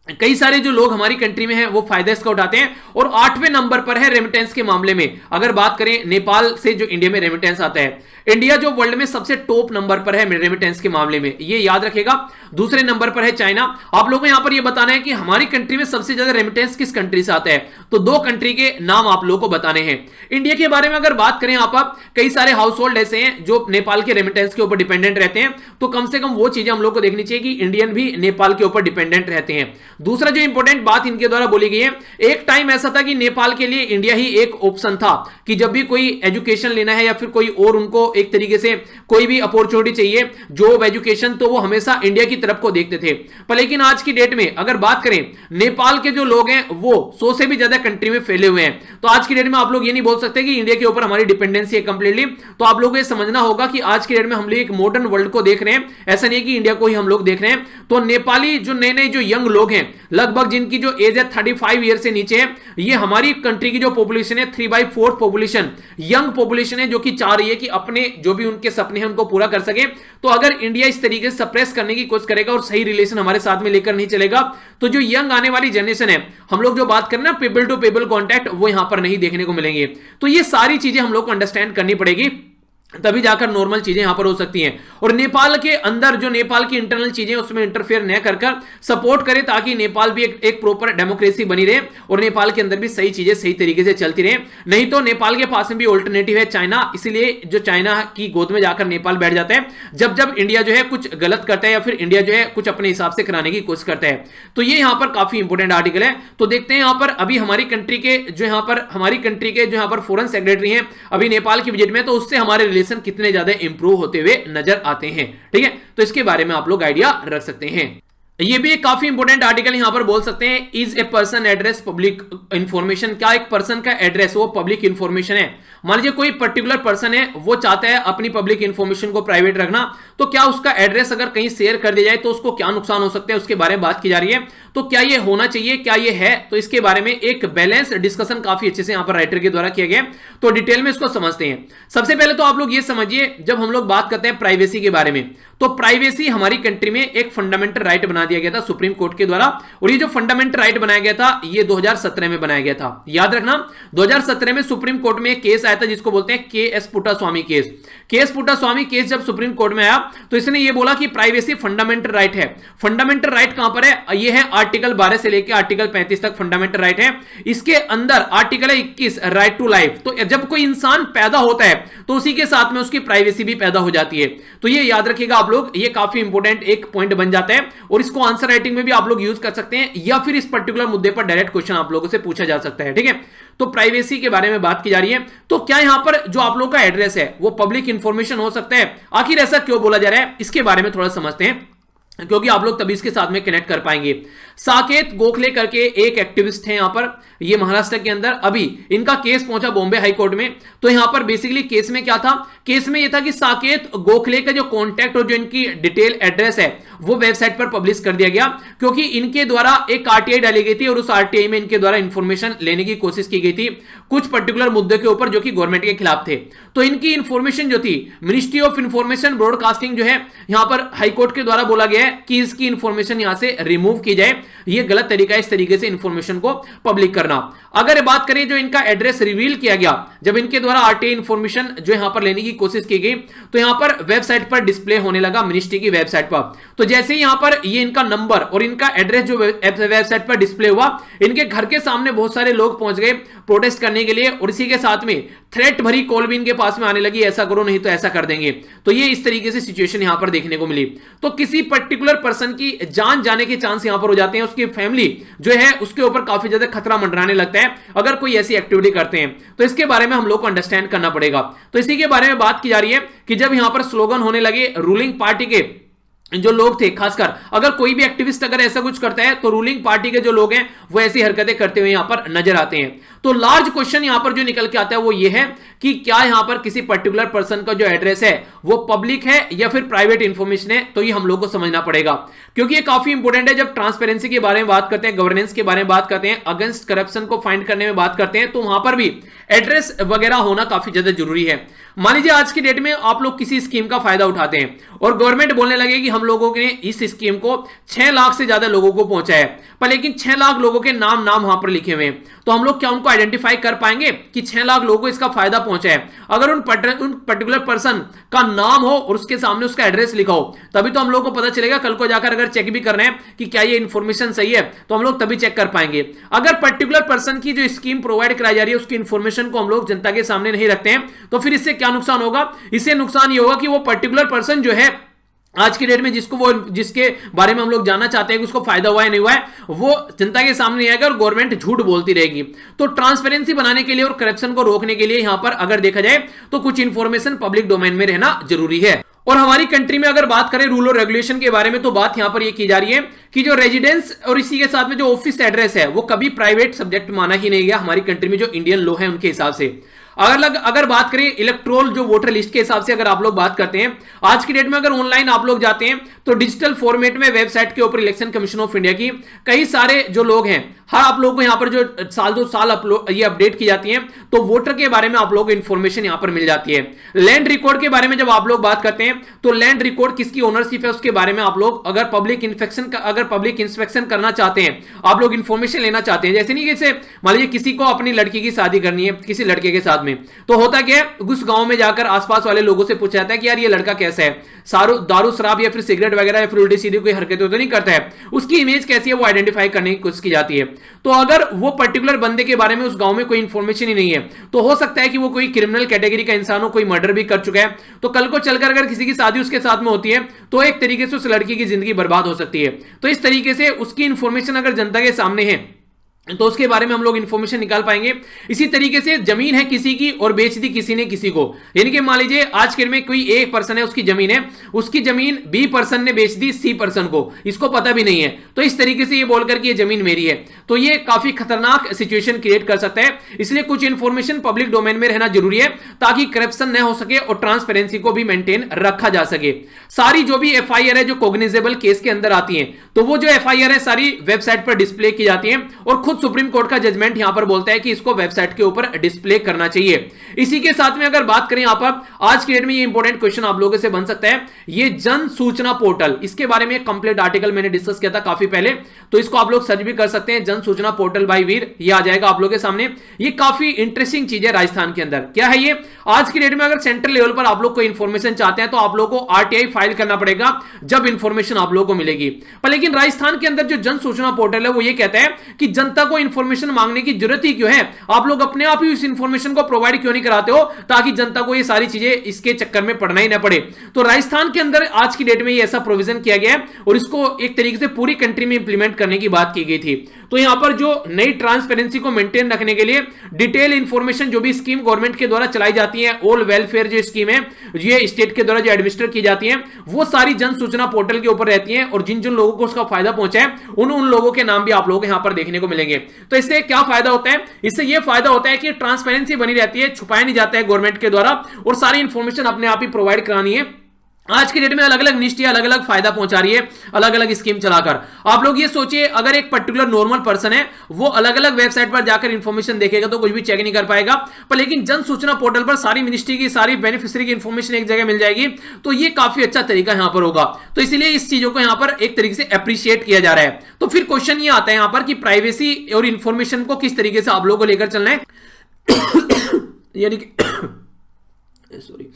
कई सारे जो लोग हमारी कंट्री में हैं वो फायदा इसका उठाते हैं। और 8वें नंबर पर है रेमिटेंस के मामले में। अगर बात करें नेपाल से जो इंडिया में रेमिटेंस आता है, इंडिया जो वर्ल्ड में सबसे टॉप नंबर पर है रेमिटेंस के मामले में, ये याद रखेगा। दूसरे नंबर पर है चाइना। आप लोगों को यहां पर ये बताना है कि हमारी कंट्री में सबसे ज्यादा रेमिटेंस किस कंट्री से आता है, तो 2 कंट्री के नाम आप लोगों को बताने हैं। इंडिया के बारे में अगर बात करें, यहां पर कई सारे हाउस होल्ड ऐसे हैं जो नेपाल के रेमिटेंस के ऊपर डिपेंडेंट रहते हैं, तो कम से कम वो चीजें हम लोग को देखनी चाहिए कि इंडियन भी नेपाल के ऊपर डिपेंडेंट रहते हैं। दूसरा जो इंपॉर्टेंट बात इनके द्वारा बोली गई है, एक टाइम ऐसा था कि नेपाल के लिए इंडिया ही एक ऑप्शन था कि जब भी कोई एजुकेशन लेना है या फिर कोई और उनको एक तरीके से कोई भी अपॉर्चुनिटी चाहिए, जॉब, एजुकेशन, तो वो हमेशा इंडिया की तरफ को देखते थे। पर लेकिन आज की डेट में अगर बात करें, नेपाल के जो लोग हैं वो 100 से भी ज्यादा कंट्री में फैले हुए हैं। तो आज की डेट में आप लोग ये नहीं बोल सकते कि इंडिया के ऊपर हमारी डिपेंडेंसी है कंप्लीटली। तो आप लोगों को ये समझना होगा कि आज की डेट में हम लोग एक मॉडर्न वर्ल्ड को देख रहे हैं, ऐसा नहीं है कि इंडिया को ही हम लोग देख रहे हैं। तो नेपाली जो नए जो यंग लोग हैं, लगभग जिनकी जो एज है 35 ईयर से नीचे है, ये हमारी कंट्री की जो पॉपुलेशन है 3/4 पॉपुलेशन यंग पॉपुलेशन है, जो कि चाह रही है कि अपने जो भी उनके सपने हैं उनको पूरा कर सके। तो अगर इंडिया इस तरीके से सप्रेस करने की कोशिश करेगा और सही रिलेशन हमारे साथ में लेकर नहीं चलेगा, तो जो यंग आने वाली जनरेशन है, हम लोग जो बात करें ना पीपल टू पीपल कॉन्टैक्ट, वो यहां पर नहीं देखने को मिलेंगे। तो ये सारी चीजें हम लोग को अंडरस्टैंड करनी पड़ेगी, तभी जाकर नॉर्मल चीजें यहां पर हो सकती हैं। और नेपाल के अंदर जो नेपाल की इंटरनल चीजें उसमें इंटरफेयर न कर सपोर्ट करें, ताकि नेपाल भी एक प्रॉपर डेमोक्रेसी बनी रहे और नेपाल के अंदर भी सही चीजें सही तरीके से चलती रहे। नहीं तो नेपाल के पास में भी ऑल्टरनेटिव है चाइना, इसलिए जो चाइना की गोद में जाकर नेपाल बैठ जाता है जब इंडिया जो है कुछ गलत करता है या फिर इंडिया जो है कुछ अपने हिसाब से कराने की कोशिश करता है। तो ये यहां पर काफी इंपोर्टेंट आर्टिकल है। तो देखते हैं यहां पर अभी हमारी कंट्री के जो यहां पर फॉरेन सेक्रेटरी हैं अभी नेपाल की विजिट में, तो उससे हमारे रिलेशन कितने ज्यादा इंप्रूव होते हुए नजर आते हैं। ठीक है, तो इसके बारे में आप लोग आइडिया रख सकते हैं। ये भी एक काफी इंपोर्टेंट आर्टिकल यहां पर बोल सकते हैं, is a person address public information. क्या एक पर्सन का एड्रेस वो पब्लिक इंफॉर्मेशन है? मान लीजिए कोई पर्टिकुलर पर्सन है, वो चाहता है अपनी पब्लिक इंफॉर्मेशन को प्राइवेट रखना, तो क्या उसका एड्रेस अगर कहीं शेयर कर दिया जाए तो उसको क्या नुकसान हो सकते हैं, उसके बारे में बात की जा रही है। तो क्या ये होना चाहिए, क्या ये है? तो इसके बारे में एक बैलेंस डिस्कशन काफी अच्छे से यहां पर राइटर के द्वारा किया गया, तो डिटेल में इसको समझते हैं। सबसे पहले तो आप लोग ये समझिए, जब हम लोग बात करते हैं प्राइवेसी के बारे में, तो प्राइवेसी हमारी कंट्री में एक फंडामेंटल राइट बना दिया गया था सुप्रीम कोर्ट के द्वारा, और ये जो फंडामेंटल राइट बनाया गया था ये 2017 में बनाया गया था। याद रखना 2017 में सुप्रीम कोर्ट में एक केस आया था जिसको बोलते हैं KS. Puttaswamy case. KS. Puttaswamy case जब सुप्रीम कोर्ट में आया तो इसने ये बोला कि प्राइवेसी फंडामेंटल राइट है। फंडामेंटल राइट कहां पर है? ये है आर्टिकल 12 से लेकर आर्टिकल 35 तक फंडामेंटल राइट है। इसके अंदर आर्टिकल है 21 राइट टू लाइफ। तो जब कोई इंसान पैदा होता है तो उसी के साथ में उसकी प्राइवेसी भी पैदा हो जाती है। तो ये याद रखिएगा आप लोग, ये काफी इंपॉर्टेंट एक पॉइंट बन जाता है और इसको आंसर राइटिंग में भी आप लोग यूज कर सकते हैं या फिर इस पर्टिकुलर मुद्दे पर डायरेक्ट क्वेश्चन आप लोगों से पूछा जा सकता है। ठीक है, तो प्राइवेसी के बारे में बात की जा रही है। तो क्या यहां पर जो आप लोग का एड्रेस है वो पब्लिक इंफॉर्मेशन हो सकता है? आखिर ऐसा क्यों बोला जा रहा है इसके बारे में थोड़ा समझते हैं, क्योंकि आप लोग तभी इसके साथ में कनेक्ट कर पाएंगे। साकेत गोखले करके एक एक्टिविस्ट है यहां पर, ये महाराष्ट्र के अंदर, अभी इनका केस पहुंचा बॉम्बे हाई कोर्ट में। तो यहां पर बेसिकली केस में क्या था? केस में यह था कि साकेत गोखले का जो कॉन्टैक्ट और जो इनकी डिटेल एड्रेस है वो वेबसाइट पर पब्लिश कर दिया गया, क्योंकि इनके द्वारा एक आरटीआई डाली गई थी और उस आरटीआई में इनके द्वारा इंफॉर्मेशन लेने की कोशिश की गई थी कुछ पर्टिकुलर मुद्दे के ऊपर जो कि गवर्नमेंट के खिलाफ थे। तो इनकी इंफॉर्मेशन जो थी, मिनिस्ट्री ऑफ इंफॉर्मेशन ब्रॉडकास्टिंग जो है यहां पर हाईकोर्ट के द्वारा बोला गया है कि इसकी इंफॉर्मेशन यहां से रिमूव की जाए। यह गलत तरीका है इस तरीके से इंफॉर्मेशन को पब्लिक करना। अगर बात करें जो इनका एड्रेस रिवील किया गया, जब इनके द्वारा आरटीआई इंफॉर्मेशन जो यहां पर लेने की कोशिश की गई तो यहां पर वेबसाइट पर डिस्प्ले होने लगा, मिनिस्ट्री की वेबसाइट पर। तो जैसे ही यहां पर ये इनका नंबर और इनका एड्रेस जो वेबसाइट पर डिस्प्ले हुआ, इनके घर के सामने बहुत सारे लोग पहुंच गए प्रोटेस्ट करने के लिए, और इसी के साथ में थ्रेट भरी कॉल भी इनके पास में आने लगी, ऐसा करो नहीं तो ऐसा कर देंगे। तो ये इस तरीके से सिचुएशन यहां पर देखने को मिली। तो किसी पर्टिकुलर पर्सन की जान जाने के चांस यहां पर हो जाते हैं, उसकी फैमिली जो है उसके ऊपर काफी ज्यादा खतरा मंडराने लगता है अगर कोई ऐसी एक्टिविटी करते हैं। तो इसके बारे में हम लोग को अंडरस्टैंड करना पड़ेगा। तो इसी के बारे में बात की जा रही है कि जब यहां पर स्लोगन होने लगे रूलिंग पार्टी के जो लोग थे, खासकर अगर कोई भी एक्टिविस्ट अगर ऐसा कुछ करता है तो रूलिंग पार्टी के जो लोग हैं वो ऐसी हरकतें करते हुए यहां पर नजर आते हैं। तो लार्ज क्वेश्चन यहां पर जो निकल के आता है वो ये है कि क्या यहां पर किसी पर्टिकुलर पर्सन का जो एड्रेस है वो पब्लिक है या फिर प्राइवेट इंफॉर्मेशन है। तो ये हम लोग को समझना पड़ेगा, क्योंकि ये काफी इंपॉर्टेंट है। जब ट्रांसपेरेंसी के बारे में बात करते हैं, गवर्नेंस के बारे में बात करते हैं, अगेंस्ट करप्शन को फाइंड करने में बात करते हैं, तो वहां पर भी एड्रेस वगैरह होना काफी ज्यादा जरूरी है। मान लीजिए आज की डेट में आप लोग किसी स्कीम का फायदा उठाते हैं और गवर्नमेंट बोलने लगे कि हम लोगों ने इस स्कीम को 6 लाख से ज्यादा लोगों को पहुंचा है, पर लेकिन 6 लाख लोगों के नाम वहां पर लिखे हुए हैं, तो हम लोग क्या उनको आइडेंटिफाई कर पाएंगे कि 6 लाख लोगों को इसका फायदा पहुंचा है? अगर उन पर्टिकुलर पर्सन का नाम हो और उसके सामने उसका एड्रेस लिखा हो, तभी तो हम लोग को पता चलेगा। कल को जाकर अगर चेक भी कर रहे हैं कि क्या ये इंफॉर्मेशन सही है तो हम लोग तभी चेक कर पाएंगे। अगर पर्टिकुलर पर्सन की जो स्कीम प्रोवाइड कराई जा रही है उसकी इंफॉर्मेशन को हम लोग जनता के सामने नहीं रखते हैं, तो फिर इससे क्या नुकसान होगा? इससे नुकसान ये होगा कि वो पर्टिकुलर पर्सन जो है आज की डेट में जिसके बारे में हम लोग जानना चाहते हैं कि उसको फायदा हुआ है नहीं हुआ है, वो जनता के सामने आएगा और गवर्नमेंट झूठ बोलती रहेगी। तो ट्रांसपेरेंसी बनाने के लिए और करप्शन को रोकने के लिए यहां पर अगर देखा जाए तो कुछ इंफॉर्मेशन पब्लिक डोमेन में रहना जरूरी है। और हमारी कंट्री में अगर बात करें रूल और रेगुलेशन के बारे में, तो बात यहां पर यह की जा रही है कि जो रेजिडेंस और इसी के साथ में जो ऑफिस एड्रेस है वो कभी प्राइवेट सब्जेक्ट माना ही नहीं गया हमारी कंट्री में, जो इंडियन लॉ है उनके हिसाब से। अगर बात करें इलेक्ट्रोल जो वोटर लिस्ट के हिसाब से अगर आप लोग बात करते हैं, आज की डेट में अगर ऑनलाइन आप लोग जाते हैं तो डिजिटल फॉर्मेट में वेबसाइट के ऊपर इलेक्शन कमीशन ऑफ इंडिया की कई सारे जो लोग हैं, हर आप लोगों को यहां पर जो साल 2 साल ये अपडेट की जाती है, तो वोटर के बारे में आप लोगों को इंफॉर्मेशन यहां पर मिल जाती है। लैंड रिकॉर्ड के बारे में जब आप लोग बात करते हैं तो लैंड रिकॉर्ड किसकी ओनरशिप है उसके बारे में आप लोग अगर पब्लिक इंस्पेक्शन करना चाहते हैं, आप लोग इंफॉर्मेशन लेना चाहते हैं, जैसे नहीं जैसे मान लीजिए किसी को अपनी लड़की की शादी करनी है किसी लड़के के साथ में, तो होता क्या है, उस गांव में जाकर आसपास वाले लोगों से पूछा जाता है कि यार ये लड़का कैसा है, दारू शराब या फिर सिगरेट वगैरह या फिर उल्टी सीधी कोई हरकतें तो नहीं करता है, उसकी इमेज कैसी है वो आइडेंटिफाई करने की कोशिश की जाती है। तो अगर वो पर्टिकुलर बंदे के बारे में उस गांव में कोई इंफॉर्मेशन ही नहीं है, तो हो सकता है कि वो कोई क्रिमिनल कैटेगरी का इंसान हो, कोई मर्डर भी कर चुका है, तो कल को चलकर अगर किसी की शादी उसके साथ में होती है तो एक तरीके से उस लड़की की जिंदगी बर्बाद हो सकती है। तो इस तरीके से उसकी इंफॉर्मेशन अगर जनता के सामने है तो उसके बारे में हम लोग इंफॉर्मेशन निकाल पाएंगे। इसी तरीके से जमीन है किसी की और बेच दी किसी ने किसी को, यानी कि मान लीजिए आज के में कोई एक पर्सन है उसकी जमीन बी पर्सन ने बेच दी सी पर्सन को, इसको पता भी नहीं है, तो इस तरीके से ये बोलकर कि ये जमीन मेरी है, तो ये काफी खतरनाक सिचुएशन क्रिएट कर सकता है। इसलिए कुछ इंफॉर्मेशन पब्लिक डोमेन में रहना जरूरी है ताकि करप्शन न हो सके और ट्रांसपेरेंसी को भी मेंटेन रखा जा सके। सारी जो भी एफआईआर है जो कॉग्निजेबल केस के अंदर आती है, तो वो जो एफआईआर है सारी वेबसाइट पर डिस्प्ले की जाती है और खुद सुप्रीम कोर्ट का जजमेंट यहां पर बोलता है कि इसको वेबसाइट के ऊपर डिस्प्ले करना चाहिए। इसी के साथ में अगर बात करें यहां पर आज की डेट में ये इंपॉर्टेंट क्वेश्चन आप लोगों से बन सकता है, ये जन सूचना पोर्टल, इसके बारे में एक कंप्लीट आर्टिकल मैंने डिस्कस किया था काफी पहले, तो इसको आप लोग सर्च भी कर सकते हैं, जन सूचना पोर्टल बाय वीर, ये आ जाएगा आप लोगों के सामने। ये काफी इंटरेस्टिंग चीज है राजस्थान के अंदर। क्या है ये? आज की डेट में अगर सेंट्रल लेवल पर आप लोग को इंफॉर्मेशन चाहते हैं तो आप लोग को आरटीआई फाइल करना पड़ेगा जब इंफॉर्मेशन आप लोगों को मिलेगी। पर लेकिन राजस्थान के अंदर जो जन सूचना पोर्टल है वो ये कहता है कि जनता को इंफॉर्मेशन मांगने की जरूरत ही क्यों है, आप लोग अपने आप ही इस इंफॉर्मेशन को प्रोवाइड क्यों नहीं कराते हो ताकि जनता को ये सारी चीजें इसके चक्कर में पड़ना ही ना पड़े। तो राजस्थान के अंदर आज की डेट में ये ऐसा प्रोविजन किया गया है और इसको एक तरीके से पूरी कंट्री में इंप्लीमेंट करने की बात की गई थी। तो यहां पर जो नई ट्रांसपेरेंसी को मेंटेन रखने के लिए डिटेल इंफॉर्मेशन जो भी स्कीम गवर्नमेंट के द्वारा चलाई जाती है, ऑल वेलफेयर जो स्कीम है ये स्टेट के द्वारा जो एडमिनिस्टर की जाती है, वो सारी जन सूचना पोर्टल के ऊपर रहती है और जिन जिन लोगों को उसका फायदा पहुंचा है उन लोगों के नाम भी आप लोगों को यहां पर देखने को मिलेंगे। तो इससे क्या फायदा होता है? इससे यह फायदा होता है कि ट्रांसपेरेंसी बनी रहती है, छुपाया नहीं जाता है गवर्नमेंट के द्वारा और सारी इंफॉर्मेशन अपने आप ही प्रोवाइड करानी है। आज के डेट में अलग अलग निष्ठा अलग अलग फायदा पहुंचा रही है अलग अलग स्कीम चलाकर। आप लोग ये सोचिए, अगर एक पर्टिकुलर नॉर्मल पर्सन है वो अलग अलग वेबसाइट पर जाकर इंफॉर्मेशन देखेगा तो कुछ भी चेक नहीं कर पाएगा, पर लेकिन जन सूचना पोर्टल पर सारी मिनिस्ट्री की सारी बेनिफिशियरी की इंफॉर्मेशन एक जगह मिल जाएगी, तो ये काफी अच्छा तरीका यहां पर होगा। तो इसलिए इस चीजों को यहां पर एक तरीके से अप्रिशिएट किया जा रहा है। तो फिर क्वेश्चन ये आता है यहां पर कि प्राइवेसी और इंफॉर्मेशन को किस तरीके से आप लोगों को लेकर चलना है यानी कि सॉरी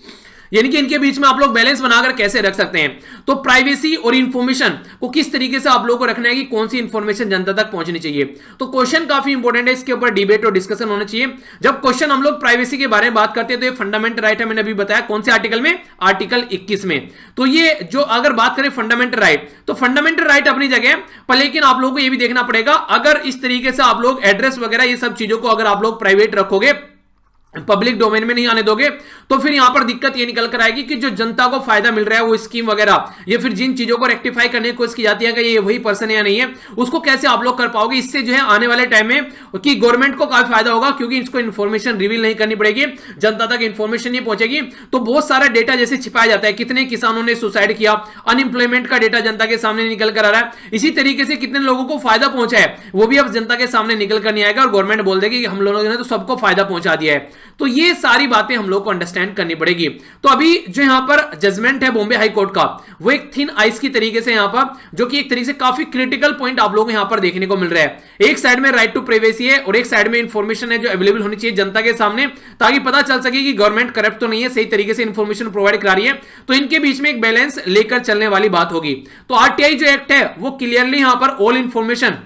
यानी कि इनके बीच में आप लोग बैलेंस बनाकर कैसे रख सकते हैं। तो प्राइवेसी और इंफॉर्मेशन को किस तरीके से आप लोगों को रखना है कि कौन सी इंफॉर्मेशन जनता तक पहुंचनी चाहिए। तो क्वेश्चन काफी इंपॉर्टेंट है, इसके ऊपर डिबेट और डिस्कशन होना चाहिए। जब क्वेश्चन हम लोग प्राइवेसी के बारे में बात करते हैं तो ये फंडामेंटल राइट है, मैंने अभी बताया कौन से आर्टिकल में, आर्टिकल 21 में। तो ये जो अगर बात करें फंडामेंटल राइट, तो फंडामेंटल राइट अपनी जगह, पर लेकिन आप लोगों को ये भी देखना पड़ेगा अगर इस तरीके से आप लोग एड्रेस वगैरह ये सब चीजों को अगर आप लोग प्राइवेट रखोगे, पब्लिक डोमेन में नहीं आने दोगे, तो फिर यहां पर दिक्कत ये निकल कर आएगी कि जो जनता को फायदा मिल रहा है वो स्कीम वगैरह या फिर जिन चीजों को रेक्टिफाई करने की कोशिश की जाती है कि ये वही पर्सन या नहीं है, उसको कैसे आप लोग कर पाओगे। इससे जो है आने वाले टाइम में कि गवर्नमेंट को काफी फायदा होगा क्योंकि इसको इन्फॉर्मेशन रिवील नहीं करनी पड़ेगी, जनता तक इन्फॉर्मेशन नहीं पहुंचेगी। तो बहुत सारा डेटा जैसे छिपाया जाता है, कितने किसानों ने सुसाइड किया, अनएम्प्लॉयमेंट का डेटा जनता के सामने निकल कर आ रहा है, इसी तरीके से कितने लोगों को फायदा पहुंचा है वो भी अब जनता के सामने निकल कर नहीं आएगा और गवर्नमेंट बोल देगी कि हम लोगों ने तो सबको फायदा पहुंचा दिया है। तो ये सारी बातें हम लोग को अंडरस्टैंड करनी पड़ेगी। तो अभी जो यहां पर जजमेंट है बॉम्बे हाई कोर्ट का, वो एक थिन आइस की तरीके से यहां पर, जो कि एक तरीके से काफी क्रिटिकल पॉइंट आप लोगों को यहां पर देखने को मिल रहा है। एक साइड में राइट टू प्राइवेसी है और एक साइड में इंफॉर्मेशन है जो अवेलेबल होनी चाहिए जनता के सामने ताकि पता चल सके कि गवर्नमेंट करप्ट तो नहीं है, सही तरीके से इंफॉर्मेशन प्रोवाइड करा रही है। तो इनके बीच में एक बैलेंस लेकर चलने वाली बात होगी। तो आरटीआई जो एक्ट है वो क्लियरली यहां पर ऑल इंफॉर्मेशन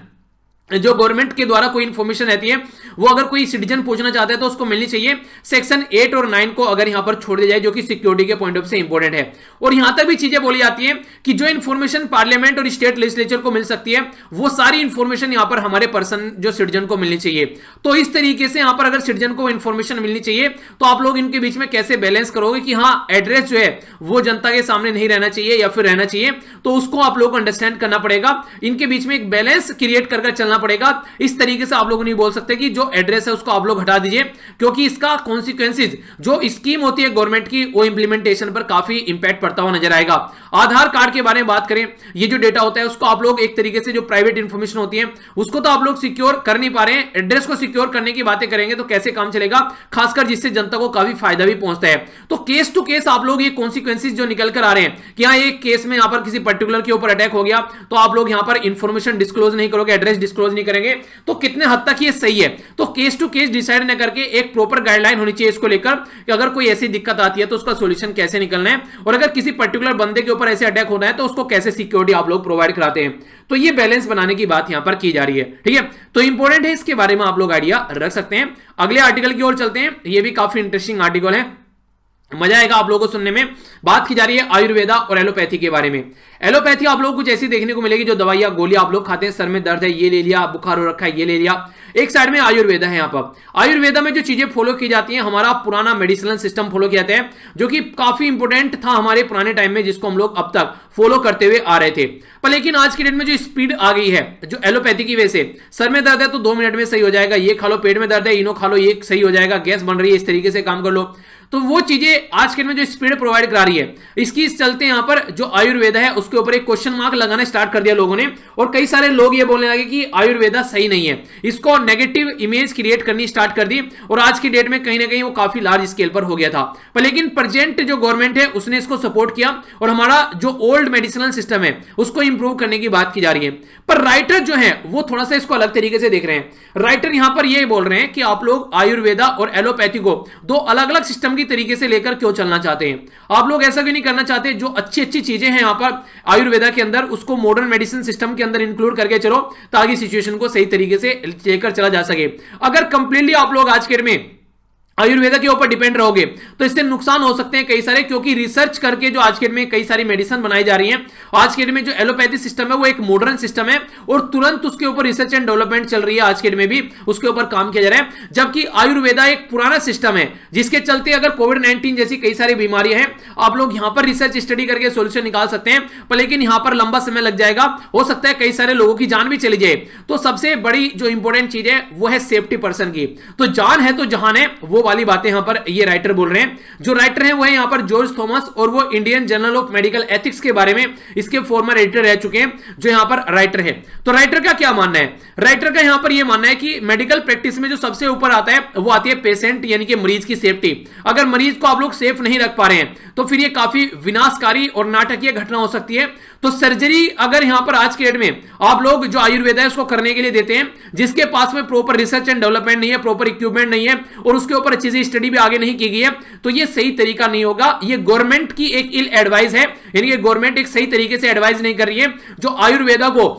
जो गवर्नमेंट के द्वारा कोई इंफॉर्मेशन रहती है वो अगर कोई सिटीजन पूछना चाहता है तो उसको मिलनी चाहिए। सेक्शन 8 और 9 को अगर यहां पर छोड़ दिया जाए जो कि सिक्योरिटी के पॉइंट ऑफ से इंपॉर्टेंट है, और यहां तक भी चीजें बोली जाती हैं कि जो इंफॉर्मेशन पार्लियामेंट और स्टेट लेजिस्लेचर को मिल सकती है वो सारी इंफॉर्मेशन यहां पर हमारे पर्सन जो सिटीजन को मिलनी चाहिए। तो इस तरीके से यहां पर अगर सिटीजन को इंफॉर्मेशन मिलनी चाहिए तो आप लोग इनके बीच में कैसे बैलेंस करोगे कि हाँ एड्रेस जो है वो जनता के सामने नहीं रहना चाहिए या फिर रहना चाहिए, तो उसको आप लोग को अंडरस्टैंड करना पड़ेगा। इनके बीच में एक बैलेंस क्रिएट कर चलना पड़ेगा। इस तरीके से आप लोग नहीं बोल सकते कि जो एड्रेस है उसको आप लोग हटा दीजिए, क्योंकि इसका कॉन्सिक्वेंसेस जो स्कीम होती है गवर्नमेंट की वो इंप्लीमेंटेशन पर काफी इंपैक्ट पड़ता हुआ नजर आएगा। आधार कार्ड के बारे में बात करें, ये जो डेटा होता है उसको आप लोग एक तरीके से जो प्राइवेट इंफॉर्मेशन होती है उसको तो आप लोग सिक्योर कर नहीं पा रहे हैं, एड्रेस को सिक्योर करने की बातें करेंगे तो कैसे काम चलेगा, खासकर जिससे जनता को काफी फायदा भी पहुंचता है। तो केस टू केस आप लोग ये कॉन्सिक्वेंसेस जो निकल कर आ रहे हैं कि हाँ एक केस में यहां पर किसी पर्टिकुलर के ऊपर अटैक हो गया तो आप लोग यहां पर इंफॉर्मेशन डिस्क्लोज नहीं करोगे, एड्रेस डिस्क्लोज नहीं करेंगे, तो कितने हद तक ये सही है। तो केस टू केस डिसाइड न करके एक प्रॉपर गाइडलाइन होनी चाहिए इसको लेकर कि अगर कोई ऐसी दिक्कत आती है तो उसका सॉल्यूशन कैसे निकलना है, और अगर किसी पर्टिकुलर बंदे के ऊपर ऐसे अटैक होना है तो उसको कैसे सिक्योरिटी आप लोग प्रोवाइड कराते हैं। तो ये बैलेंस बनाने की बात यहां पर की जा रही है, ठीक है। तो इंपॉर्टेंट है, इसके बारे में आप लोग आइडिया रख सकते हैं। अगले आर्टिकल की ओर चलते हैं, ये भी काफी इंटरेस्टिंग आर्टिकल है। मजा आएगा आप लोगों को सुनने में। बात की जा रही है आयुर्वेदा और एलोपैथी के बारे में। एलोपैथी आप लोगों को कुछ ऐसी देखने को मिलेगी, जो दवाइयां गोलियां आप लोग खाते हैं, सर में दर्द है ये ले लिया, बुखार हो रखा है ये ले लिया। एक साइड में आयुर्वेदा है। यहाँ पर आयुर्वेदा में जो चीजें फॉलो की जाती हैं, हमारा पुराना मेडिसिनल सिस्टम फॉलो किया जाता है, जो कि काफी इंपोर्टेंट था हमारे पुराने टाइम में, जिसको हम लोग अब तक फॉलो करते हुए आ रहे थे। पर लेकिन आज की डेट में जो स्पीड आ गई है, जो एलोपैथी की वजह से, सर में दर्द है तो 2 मिनट में सही हो जाएगा, ये खा लो, पेट में दर्द है इनो खा लो ये सही हो जाएगा, गैस बन रही है इस तरीके से काम कर लो। तो वो चीजें आज के में जो स्पीड प्रोवाइड करा रही है, इसकी चलते यहां पर जो आयुर्वेदा है उसके ऊपर एक क्वेश्चन मार्क लगाना स्टार्ट कर दिया लोगों ने, और कई सारे लोग ये बोलने लगे कि आयुर्वेदा सही नहीं है, इसको नेगेटिव इमेज क्रिएट करनी स्टार्ट कर दी। और आज की डेट में कहीं ना कहीं वो काफी लार्ज स्केल पर हो गया था। पर लेकिन प्रेजेंट जो गवर्नमेंट है उसने इसको सपोर्ट किया, और हमारा जो ओल्ड मेडिसिनल सिस्टम है उसको इंप्रूव करने की बात की जा रही है। पर राइटर जो है वो थोड़ा सा इसको अलग तरीके से देख रहे हैं। राइटर यहां पर ये बोल रहे हैं कि आप लोग आयुर्वेदा और एलोपैथी को दो अलग अलग सिस्टम की तरीके से लेकर क्यों चलना चाहते हैं? आप लोग ऐसा क्यों नहीं करना चाहते, जो अच्छी अच्छी चीजें हैं यहां पर आयुर्वेदा के अंदर उसको मॉडर्न मेडिसिन सिस्टम के अंदर इंक्लूड करके चलो, ताकि सिचुएशन को सही तरीके से लेकर चला जा सके। अगर कंप्लीटली आप लोग आज के डेट में आयुर्वेदा के ऊपर डिपेंड रहोगे तो इससे नुकसान हो सकते हैं कई सारे, क्योंकि रिसर्च करके जो आज के डेट में कई सारी मेडिसिन बनाई जा रही हैं। आज के डेट में जो एलोपैथी सिस्टम है वो एक मॉडर्न सिस्टम है, और तुरंत उसके ऊपर रिसर्च एंड डेवलपमेंट चल रही है, आज के डेट में भी उसके ऊपर काम किया जा रहा है। जबकि आयुर्वेदा एक पुराना सिस्टम है, जिसके चलते अगर कोविड-19 जैसी कई सारी बीमारियां हैं, आप लोग यहां पर रिसर्च स्टडी करके सोल्यूशन निकाल सकते हैं, पर लेकिन यहां पर लंबा समय लग जाएगा, हो सकता है कई सारे लोगों की जान भी चली जाए। तो सबसे बड़ी जो इंपॉर्टेंट चीज है वो है सेफ्टी पर्सन की। तो जान है तो जहान है, वो वाली बातें यहां पर ये राइटर बोल रहे हैं। जो राइटर हैं वो है यहां पर जॉर्ज थॉमस, और वो Indian journal of medical ethics के बारे में इसके फॉर्मर एडिटर रह चुके हैं, जो यहां पर राइटर है। तो राइटर का क्या मानना है? राइटर का यहां पर यह मानना है कि मेडिकल प्रैक्टिस में जो सबसे ऊपर आता है वो आती है पेशेंट यानी कि मरीज की सेफ्टी। अगर मरीज को आप लोग सेफ नहीं रख पा रहे हैं तो फिर ये काफी विनाशकारी और नाटकीय घटना हो सकती है। तो सर्जरी अगर यहां पर आज के डेट में आप लोग जो आयुर्वेदा है उसको करने के लिए देते हैं, जिसके पास में प्रॉपर रिसर्च एंड डेवलपमेंट नहीं है, प्रॉपर इक्विपमेंट नहीं है, और उसके ऊपर अच्छी सी स्टडी भी आगे नहीं की गई है, तो ये सही तरीका नहीं होगा। ये गवर्नमेंट की एक इल एडवाइस है, यानी कि गवर्नमेंट एक सही तरीके से एडवाइस नहीं कर रही है, जो आयुर्वेदा को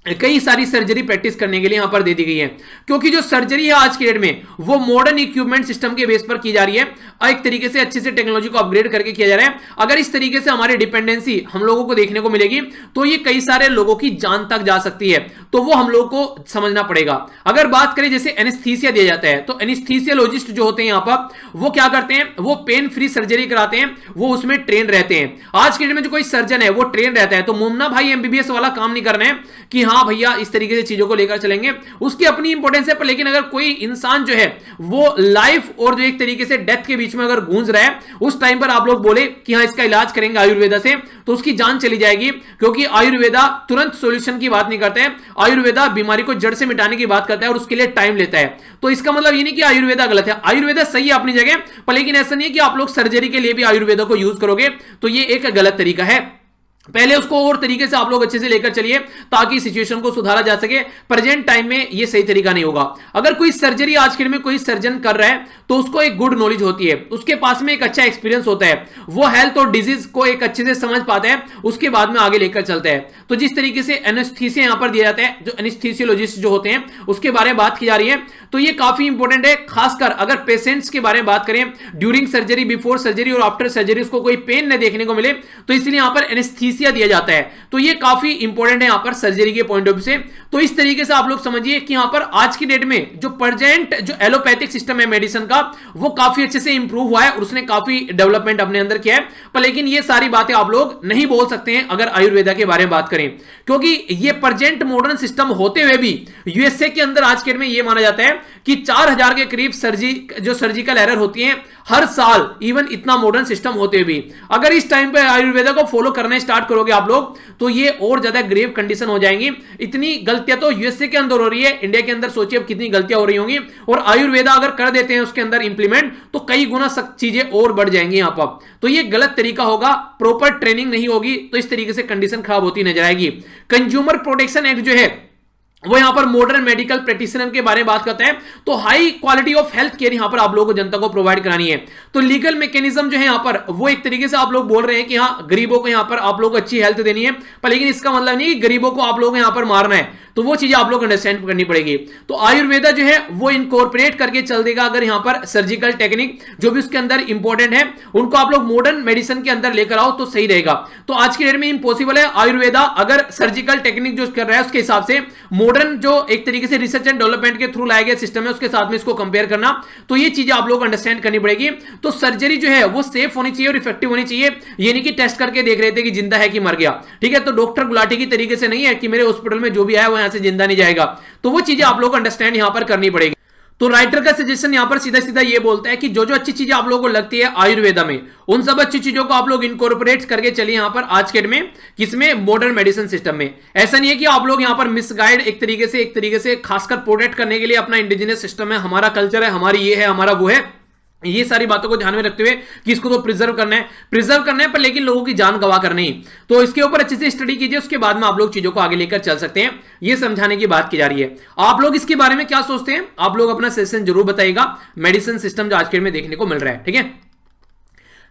कई सारी सर्जरी प्रैक्टिस करने के लिए यहां पर दे दी गई है। क्योंकि जो सर्जरी है आज के डेट में वो मॉडर्न इक्विपमेंट सिस्टम के बेस पर की जा रही है, एक तरीके से अच्छे से टेक्नोलॉजी को अपग्रेड करके किया जा रहा है। अगर इस तरीके से हमारी डिपेंडेंसी हम लोगों को देखने को मिलेगी तो ये कई सारे लोगों की जान तक जा सकती है, तो वो हम लोग को समझना पड़ेगा। अगर बात करें जैसे एनेस्थीसिया दिया जाता है, तो एनेस्थीसियोलॉजिस्ट जो होते हैं यहां पर वो क्या करते हैं, वो पेन फ्री सर्जरी कराते हैं, वो उसमें ट्रेन रहते हैं। आज के डेट में जो कोई सर्जन है वो ट्रेन रहता है, तो मुन्ना भाई एमबीबीएस वाला काम नहीं करना है कि हाँ भैया इस तरीके से चीजों को लेकर चलेंगे, उसकी अपनी इंपॉर्टेंस है। पर लेकिन अगर कोई इंसान जो है वो लाइफ और जो एक तरीके से डेथ के बीच में अगर गूंज रहा है, उस टाइम पर आप लोग बोले कि हाँ इसका इलाज करेंगे आयुर्वेदा से, तो उसकी जान चली जाएगी। क्योंकि आयुर्वेदा तुरंत सॉल्यूशन की बात नहीं करता है, आयुर्वेदा बीमारी को जड़ से मिटाने की बात करता है, और उसके लिए टाइम लेता है। तो इसका मतलब ये नहीं कि आयुर्वेदा गलत है, आयुर्वेदा सही है अपनी जगह, पर लेकिन ऐसा नहीं है कि आप लोग सर्जरी के लिए भी आयुर्वेदा को यूज करोगे, तो ये एक गलत तरीका है। पहले उसको और तरीके से आप लोग अच्छे से लेकर चलिए ताकि सिचुएशन को सुधारा जा सके। प्रेजेंट टाइम में ये सही तरीका नहीं होगा। अगर कोई सर्जरी आज के में कोई सर्जन कर रहा है तो उसको एक गुड नॉलेज होती है, उसके पास में एक अच्छा एक्सपीरियंस होता है, वो हेल्थ और डिजीज को एक अच्छे से समझ पाता है, उसके बाद में आगे लेकर चलता है। तो जिस तरीके से एनेस्थीसिया यहां पर दिया जाता है, जो एनेस्थीसियोलॉजिस्ट जो होते हैं उसके बारे में बात की जा रही है, तो ये काफी इंपॉर्टेंट है। खासकर अगर पेशेंट्स के बारे में बात करें, ड्यूरिंग सर्जरी, बिफोर सर्जरी और आफ्टर सर्जरी उसको कोई पेन न देखने को मिले, तो इसलिए यहां पर एनेस्थीसिया दिया जाता है। तो ये काफी इंपॉर्टेंट है यहां पर सर्जरी के पॉइंट ऑफ व्यू से। तो इस तरीके से आप लोग समझिए कि यहां पर आज की डेट में जो प्रेजेंट जो एलोपैथिक सिस्टम है मेडिसिन का, वो काफी अच्छे से इंप्रूव हुआ है और उसने काफी डेवलपमेंट अपने अंदर किया है। पर लेकिन ये सारी बातें आप लोग नहीं बोल सकते हैं अगर आयुर्वेदा के बारे में बात करें, क्योंकि ये प्रेजेंट मॉडर्न सिस्टम होते हुए भी यूएसए के अंदर आज के डेट में ये माना जाता है कि 4000 के करीब सर्जिकल एरर होती हैं हर साल। इवन इतना मॉडर्न सिस्टम होते हुए भी अगर इस टाइम पे आयुर्वेदा को फॉलो करना स्टार्ट करोगे आप लोग, तो ये और ज्यादा ग्रेव कंडीशन हो जाएंगी। इतनी गलतियां तो यूएसए के अंदर हो रही है, इंडिया के अंदर सोचिए अब कितनी गलतियां हो रही होंगी। और आयुर्वेदा अगर कर देते हैं उसके अंदर इंप्लीमेंट, तो कई गुना चीजें और बढ़ जाएंगी यहां पर। तो ये गलत तरीका होगा, प्रॉपर ट्रेनिंग नहीं होगी, तो इस तरीके से कंडीशन खराब होती नजर आएगी। कंज्यूमर प्रोटेक्शन एक्ट जो है वो यहां पर मॉडर्न मेडिकल प्रैक्टिशनर के बारे में बात करता है। तो high quality of health care यहां पर आप लोगों को जनता को प्रोवाइड करानी है। तो लीगल मैकेनिज्म जो है यहां पर वो एक तरीके से आप लोग बोल रहे हैं कि हाँ गरीबों को यहां पर आप लोग अच्छी हेल्थ देनी है, पर लेकिन इसका मतलब नहीं कि गरीबों को आप लोग यहां पर मारना है। तो वो चीजें आप लोग अंडरस्टैंड करनी पड़ेगी। तो आयुर्वेदा जो है वो इनकॉर्पोरेट करके चल देगा अगर यहां पर सर्जिकल टेक्निक जो भी उसके अंदर इंपॉर्टेंट है उनको आप लोग मॉडर्न मेडिसिन के अंदर लेकर आओ तो सही रहेगा। तो आज की डेट में इंपॉसिबल है आयुर्वेदा अगर सर्जिकल टेक्निक जो कर रहा है उसके हिसाब से मॉडर्न जो एक तरीके से रिसर्च एंड डेवलपमेंट के थ्रू लाया गया सिस्टम है उसके साथ में इसको कंपेयर करना। तो ये चीजें आप लोग अंडरस्टैंड करनी पड़ेगी। तो सर्जरी जो है वो सेफ होनी चाहिए और इफेक्टिव होनी चाहिए, ये नहीं कि टेस्ट करके देख रहे थे कि जिंदा है कि मर गया, ठीक है। तो डॉक्टर गुलाटी की तरीके से नहीं है कि मेरे हॉस्पिटल में जो भी आया वो यहां से जिंदा नहीं जाएगा। तो वो चीजें आप लोग अंडरस्टैंड यहां पर करनी पड़ेगी। तो राइटर का सजेशन यहां पर सीधा सीधा ये बोलता है कि जो जो अच्छी चीजें आप लोगों को लगती है आयुर्वेदा में उन सब अच्छी चीजों को आप लोग इनकॉर्पोरेट करके चलिए यहां पर आज के डेट में किसमें मॉडर्न मेडिसिन सिस्टम में। ऐसा नहीं है कि आप लोग यहां पर मिसगाइड एक तरीके से खासकर प्रोटेक्ट करने के लिए अपना इंडिजिनियस सिस्टम है, हमारा कल्चर है, हमारी ये है, हमारा वो है, ये सारी बातों को ध्यान में रखते हुए कि इसको तो प्रिजर्व करना है पर लेकिन लोगों की जान गवा कर नहीं। तो इसके ऊपर अच्छे से स्टडी कीजिए, उसके बाद में आप लोग चीजों को आगे लेकर चल सकते हैं, ये समझाने की बात की जा रही है। आप लोग इसके बारे में क्या सोचते हैं आप लोग अपना सजेशन जरूर बताइएगा, मेडिसिन सिस्टम जो आज के डेट में देखने को मिल रहा है, ठीक है।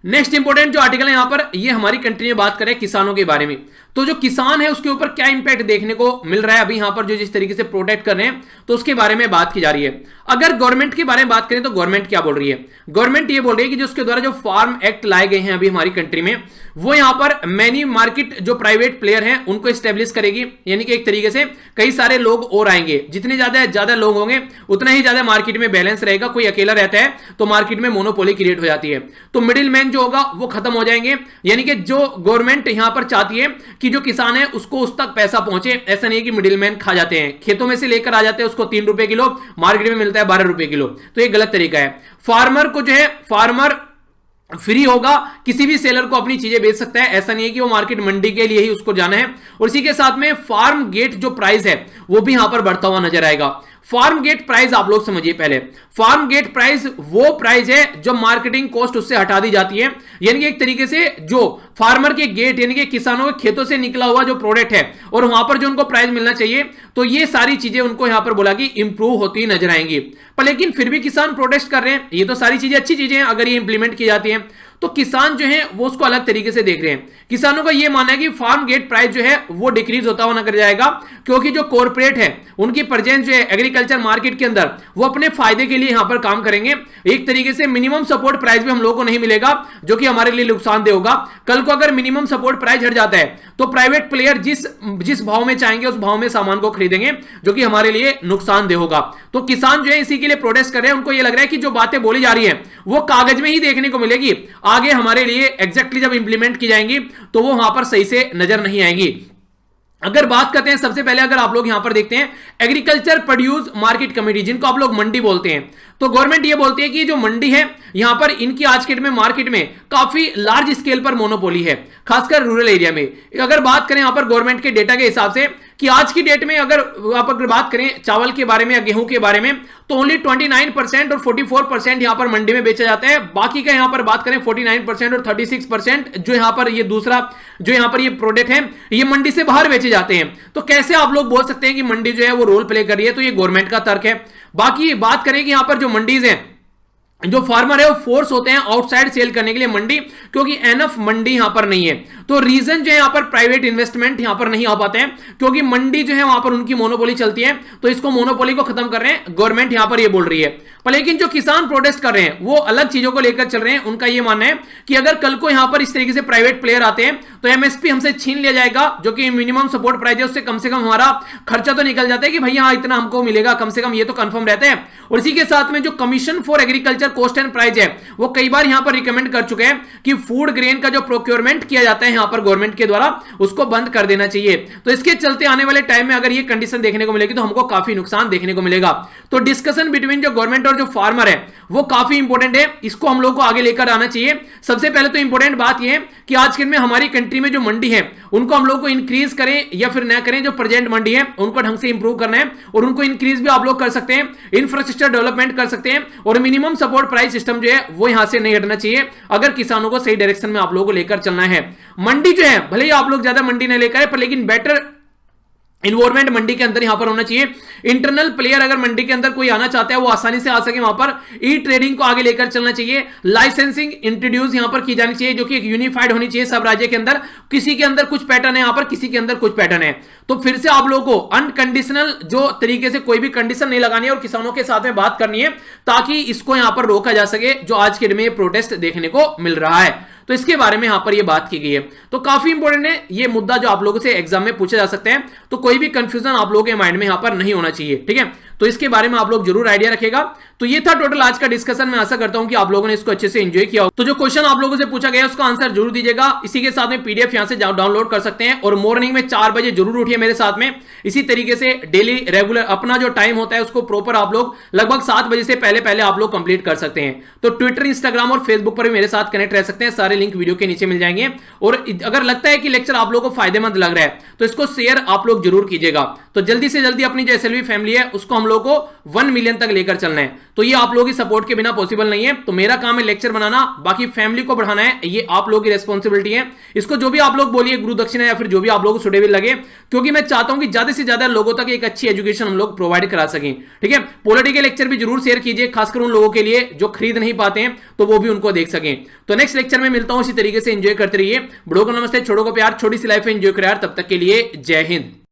नेक्स्ट इंपॉर्टेंट जो आर्टिकल है यहां पर ये हमारी कंट्री में बात करें किसानों के बारे में। तो जो किसान है उसके ऊपर क्या इंपैक्ट देखने को मिल रहा है अभी यहां पर जो जिस तरीके से प्रोटेक्ट कर रहे हैं तो उसके बारे में बात की जा रही है। अगर गवर्नमेंट के बारे में बात करें तो गवर्नमेंट क्या बोल रही है, गवर्नमेंट ये बोल रही है कि जो उसके द्वारा जो फार्म एक्ट लाए गए हैं अभी हमारी कंट्री में वो यहां पर मैनी मार्केट जो प्राइवेट प्लेयर हैं उनको स्टेब्लिश करेगी, यानी कि एक तरीके से कई सारे लोग और आएंगे, जितने ज्यादा लोग होंगे उतना ही ज्यादा मार्केट में बैलेंस रहेगा। कोई अकेला रहता है तो मार्केट में मोनोपोली क्रिएट हो जाती है, तो मिडिल मैन जो होगा वो खत्म हो जाएंगे। यानी कि जो गवर्नमेंट यहां पर चाहती है कि जो किसान है उसको उस तक पैसा पहुंचे, ऐसा नहीं है कि मिडिल मैन खा जाते हैं, खेतों में से लेकर आ जाते हैं उसको 3 रुपए किलो, मार्केट में मिलता है 12 रुपए किलो, तो ये गलत तरीका है। फार्मर को जो है फार्मर फ्री होगा, किसी भी सेलर को अपनी चीजें बेच सकता है, ऐसा नहीं है कि वो मार्केट मंडी के लिए ही उसको जाना है। और इसी के साथ में फार्म गेट जो प्राइस है वो भी यहां पर बढ़ता हुआ नजर आएगा। फार्म गेट प्राइस आप लोग समझिए पहले, फार्म गेट प्राइस वो प्राइस है जो मार्केटिंग कॉस्ट उससे हटा दी जाती है, यानी कि एक तरीके से जो फार्मर के गेट यानी कि किसानों के खेतों से निकला हुआ जो प्रोडक्ट है और वहां पर जो उनको प्राइस मिलना चाहिए, तो ये सारी चीजें उनको यहां पर बोला कि इंप्रूव होती नजर आएंगी। पर लेकिन फिर भी किसान प्रोटेस्ट कर रहे हैं, ये तो सारी चीजें अच्छी चीजें हैं अगर ये इंप्लीमेंट की जाती हैं, तो किसान जो है वो उसको अलग तरीके से देख रहे हैं। किसानों का ये मानना है कि फार्म गेट प्राइस जो है वो डिक्रीज होता हुआ नजर जाएगा, क्योंकि जो कॉर्पोरेट है उनकी प्रेजेंस जो है एग्रीकल्चर मार्केट के अंदर वो अपने फायदे के लिए यहां पर काम करेंगे। एक तरीके से मिनिमम सपोर्ट प्राइस भी हम लोगों को नहीं मिलेगा जो कि हमारे लिए नुकसानदेह होगा। कल को अगर मिनिमम सपोर्ट प्राइस हट जाता है तो प्राइवेट प्लेयर जिस भाव में चाहेंगे उस भाव में सामान को खरीदेंगे, जो कि हमारे लिए नुकसानदेह होगा। तो किसान जो है इसी के लिए प्रोटेस्ट कर रहे हैं, उनको ये लग रहा है कि जो बातें बोली जा रही है वो कागज में ही देखने को मिलेगी, आगे हमारे लिए एग्जैक्टली जब इंप्लीमेंट की जाएंगी तो वो वहां पर सही से नजर नहीं आएंगी। अगर बात करते हैं सबसे पहले अगर आप लोग यहां पर देखते हैं एग्रीकल्चर प्रोड्यूस मार्केट कमेटी, जिनको आप लोग मंडी बोलते हैं, तो गवर्नमेंट ये बोलती है कि जो मंडी है यहां पर इनकी आज के डेट में मार्केट में काफी लार्ज स्केल पर मोनोपोली है, खासकर रूरल एरिया में। अगर बात करें यहां पर गवर्नमेंट के डेटा के हिसाब से कि आज की डेट में अगर आप अगर बात करें चावल के बारे में या गेहूं के बारे में तो ओनली 29% और 44% यहां पर मंडी में बेचा जाता है। बाकी का यहां पर बात करें 49% और 36% जो यहां पर ये दूसरा जो यहां पर ये प्रोडक्ट है ये मंडी से बाहर बेचे जाते हैं। तो कैसे आप लोग बोल सकते हैं कि मंडी जो है वो रोल प्ले कर रही है, तो ये गवर्नमेंट का तर्क है। बाकी बात करें कि यहां पर जो मंडीज है जो फार्मर है वो फोर्स होते हैं आउटसाइड सेल करने के लिए मंडी, क्योंकि एनफ मंडी यहां पर नहीं है। तो रीजन जो है यहां पर प्राइवेट इन्वेस्टमेंट यहां पर नहीं आ पाते हैं, क्योंकि मंडी जो है वहां पर उनकी मोनोपोली चलती है, तो इसको मोनोपोली को खत्म कर रहे हैं गवर्नमेंट यहां पर ये बोल रही है। पर लेकिन जो किसान प्रोटेस्ट कर रहे हैं वो अलग चीजों को लेकर चल रहे हैं। उनका ये मानना है कि अगर कल को यहां पर इस तरीके से प्राइवेट प्लेयर आते हैं तो एमएसपी हमसे छीन लिया जाएगा, जो कि मिनिमम सपोर्ट प्राइस है उससे कम से कम हमारा खर्चा तो निकल जाता है कि भैया हाँ इतना हमको मिलेगा, कम से कम ये तो कंफर्म रहता है। और इसी के साथ में जो commission for agriculture cost and price है वो कई बार यहां पर रिकमेंड कर चुके हैं कि फूड ग्रेन का जो प्रोक्योरमेंट किया जाता है यहां पर गवर्नमेंट के द्वारा उसको बंद कर देना चाहिए। तो इसके चलते आने वाले टाइम में अगर ये कंडीशन देखने को मिलेगी तो हमको काफी नुकसान देखने को मिलेगा। तो डिस्कशन बिटवीन जो गवर्नमेंट और जो फार्मर है वो काफी इंपॉर्टेंट है, इसको हम लोग को आगे लेकर आना चाहिए। सबसे पहले तो इंपॉर्टेंट बात यह है कि आज के दिन में हमारी कंट्री में जो मंडी है उनको हम लोग को इंक्रीज करें या फिर ना करें, जो प्रेजेंट मंडी है उनको ढंग से इंप्रूव करना है और उनको इंक्रीज भी आप लोग कर सकते हैं, इंफ्रास्ट्रक्चर डेवलपमेंट कर सकते हैं और मिनिमम सपोर्ट प्राइस सिस्टम जो है वो यहां से नहीं हटना चाहिए अगर किसानों को सही डायरेक्शन में आप लोगों को लेकर चलना है। मंडी जो है भले ही आप लोग ज्यादा मंडी नहीं लेकर है पर लेकिन बेटर इन्वॉल्वमेंट मंडी के अंदर यहां पर होना चाहिए। इंटरनल प्लेयर अगर मंडी के अंदर कोई आना चाहता है वो आसानी से आ सके वहां पर। ई ट्रेडिंग को आगे लेकर चलना चाहिए। लाइसेंसिंग इंट्रोड्यूस यहां पर की जानी चाहिए जो कि एक यूनिफाइड होनी चाहिए सब राज्य के अंदर। किसी के अंदर कुछ पैटर्न है यहां पर, किसी के अंदर कुछ पैटर्न है, तो फिर से आप लोगों को अनकंडीशनल जो तरीके से कोई भी कंडीशन नहीं लगानी है और किसानों के साथ में बात करनी है ताकि इसको यहां पर रोका जा सके जो आज के दिन में प्रोटेस्ट देखने को मिल रहा है। तो इसके बारे में यहां पर यह बात की गई है, तो काफी इंपॉर्टेंट है ये मुद्दा जो आप लोगों से एग्जाम में पूछे जा सकते हैं। तो कोई भी कंफ्यूजन आप लोगों के माइंड में यहां पर नहीं होना चाहिए, ठीक है। तो इसके बारे में आप लोग जरूर आइडिया रखेगा। तो ये था टोटल आज का डिस्कशन। मैं आशा करता हूं कि आप लोगों ने इसको अच्छे से एंजॉय किया हो। तो जो क्वेश्चन आप लोगों से पूछा गया उसका आंसर जरूर दीजिएगा। इसी के साथ में पीडीएफ यहां से डाउनलोड कर सकते हैं और मॉर्निंग में 4 बजे जरूर उठिए मेरे साथ में। इसी तरीके से डेली रेगुलर अपना जो टाइम होता है उसको प्रॉपर आप लोग लगभग 7 बजे से पहले पहले आप लोग कंप्लीट कर सकते हैं। तो ट्विटर, इंस्टाग्राम और फेसबुक पर भी मेरे साथ कनेक्ट रह सकते हैं। सारे लिंक वीडियो के नीचे मिल जाएंगे। और अगर लगता है कि लेक्चर आप लोगों को फायदेमंद लग रहा है तो इसको शेयर आप लोग जरूर कीजिएगा। तो जल्दी से जल्दी अपनी जो एसएलवी फैमिली है उसको हम लोग को 1 मिलियन तक लेकर चलना है। तो ये आप लोगों की सपोर्ट के बिना पॉसिबल नहीं है। तो मेरा काम है लेक्चर बनाना, बाकी फैमिली को बढ़ाना है, ये आप लोगों की रिस्पॉन्सिबिलिटी है। इसको जो भी आप लोग बोलिए गुरु दक्षिणा या फिर जो भी आप लोगों को सुटेबल लगे, क्योंकि मैं चाहता हूं कि ज्यादा से ज्यादा लोगों तक एक अच्छी एजुकेशन हम लोग प्रोवाइड करा सकें, ठीक है। पॉलिटिकल लेक्चर भी जरूर शेयर कीजिए, खासकर उन लोगों के लिए जो खरीद नहीं पाते हैं तो वो भी उनको देख सकें। तो नेक्स्ट लेक्चर में मिलता हूं, इसी तरीके से एंजॉय करते रहिए। बड़ों को नमस्ते, छोटों को प्यार, छोटी सी लाइफ एंजॉय करें यार। तब तक के लिए जय हिंद।